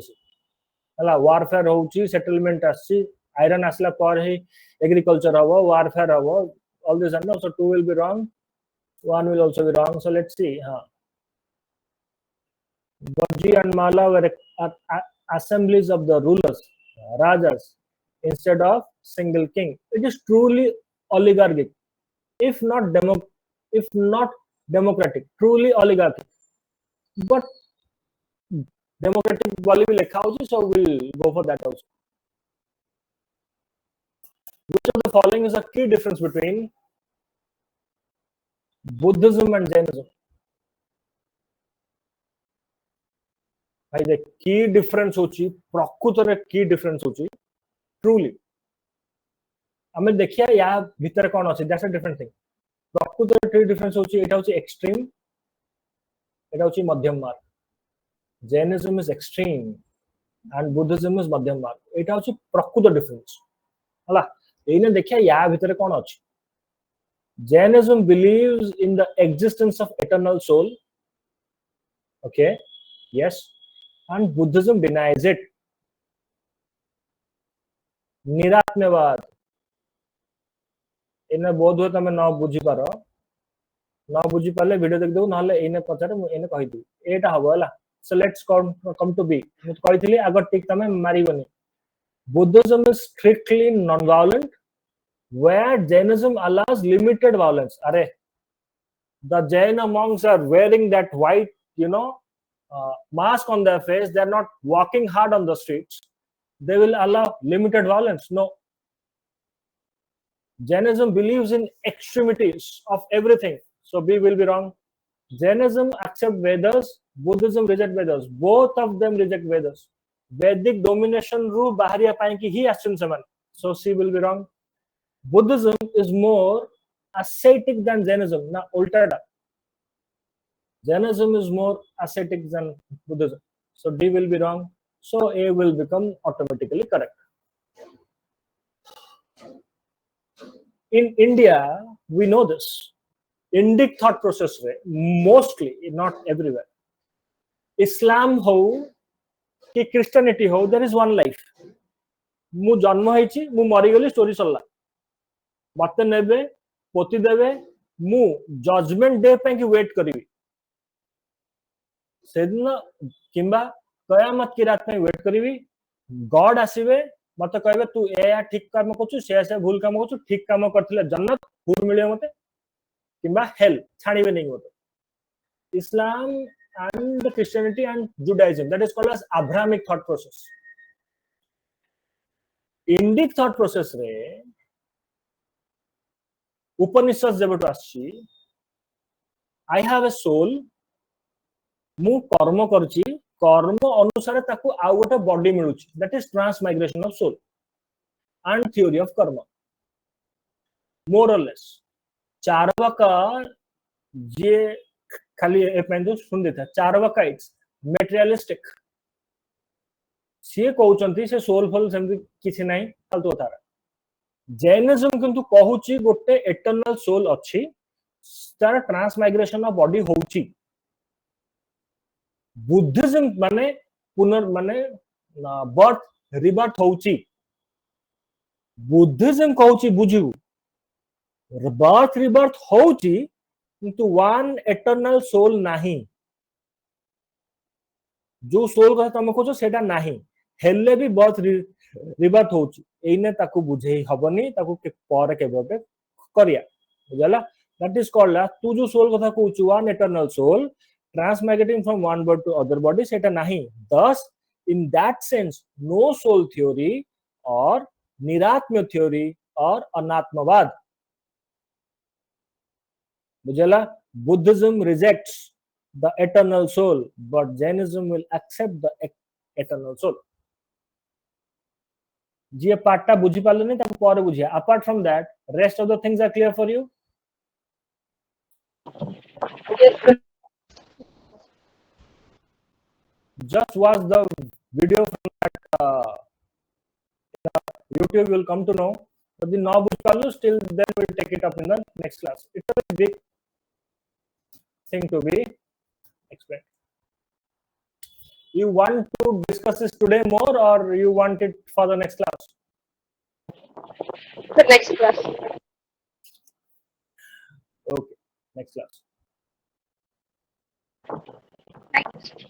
हला वारफेयर होउची सेटलमेंट आसी आयरन आसला पर हे agriculture हवो warfare हवो all this and no so two will be wrong one will also be wrong so let's see Baji and Mala were assemblies of the rulers rajas instead of single king it is truly oligarchic if not democratic truly oligarchic but democratic वाली भी लिखा होची so we'll go for that also which of the following is a key difference between Buddhism and Jainism भाई देख की difference होची प्रकृत रे की डिफरेंस होची ट्रूली हमें देखिया या भीतर कोन अछि दैट्स अ डिफरेंट थिंग प्रकृत रे की डिफरेंस होची एटा होची एक्सट्रीम एटा होची मध्यम मार्ग Jainism is extreme and Buddhism is मध्यम मार्ग एटा होची प्रकृत डिफरेंस हला एने देखिया या भीतर कोन अछि Jainism believes in the existence of eternal soul okay yes and Buddhism denies it निरात्म्यवाद एने बोध हो तमे न बुझी पारो न बुझी पाले वीडियो देख दो नहले एने पचारे मु एने कहि दी एटा हबो हला so let's come to B मु कहितली आगर टिक तमे मारिबनी Buddhism is strictly non-violent where Jainism allows limited violence are the Jaina monks are wearing that white mask on their face they are not walking hard on the streets they will allow limited violence no Jainism believes in extremities of everything so B will be wrong Jainism accept Vedas Buddhism reject Vedas both of them reject Vedas Vedic domination ru bahariya pai ki hi action saman so C will be wrong Buddhism is more ascetic than Jainism na ulta Jainism is more ascetic than Buddhism so D will be wrong so A will become automatically correct in India we know this Indic thought process रे mostly not everywhere Islam हो कि Christianity हो there is one life मु जन्म हेची मु मरी गली स्टोरी सरला मते नेबे पोती देबे मु जजमेंट डे पे कि वेट करिवि सेदिन किंबा कयामत की रात पे वेट करिवि गॉड आसीबे मते कहबे तू ए ठीक काम करछु से भूल काम करछु ठीक काम करथिले जन्नत फूल मिलियो मते किंबा हेल छाणीबे नहीं मते Islam and the Christianity and Judaism that is called as Abrahamic thought process Indic thought process रे उपनिषद जेबटु आछि I have a soul मु कर्म करछि कर्म अनुसार ताकू आ गोटे body मिलुछि that is transmigration of soul and theory of karma more or less Charvaka जे खाली ए पेंदो सुन देता चारवाका इट्स मटेरियलिस्टिक से कहउचंती से सोलफुल सेमति किछि नाही फालतू थारा जैनिज्म किंतु कहउची गोटे एटर्नल सोल अछि तार ट्रांसमाइग्रेशन ऑफ बॉडी होउची बुद्धिज्म माने पुनर् माने बर्थ रिबर्थ होउची बुद्धिज्म कहउची बुझिबू बर्थ रिबर्थ होउची किंतु वन एटर्नल सोल नाही जो सोल कथा तुम कहछो सेटा नाही हेले भी बर्थ रिबर्थ होउची एइने ताकू बुझेई हबनी ताकू के पर के बटे करिया बुझला दैट इज कॉल्ड तू जो सोल कथा कहउची one eternal soul transmigrating from one body to other body सेटा नाही thus in that sense no soul theory or निरात्म्य theory or अनात्मवाद बुझला Buddhism rejects the eternal soul but Jainism will accept the eternal soul जी पार्टा बुझी पालो नहीं ताको पर बुझिया apart from that rest of the things are clear for you Yes, sir. just watch the video from that YouTube will come to know but the now बुझ पालो still then we'll take it up in the next class it's a big thing to be explained you want to discuss this today more or you want it for the next class The next class. okay next class Thanks.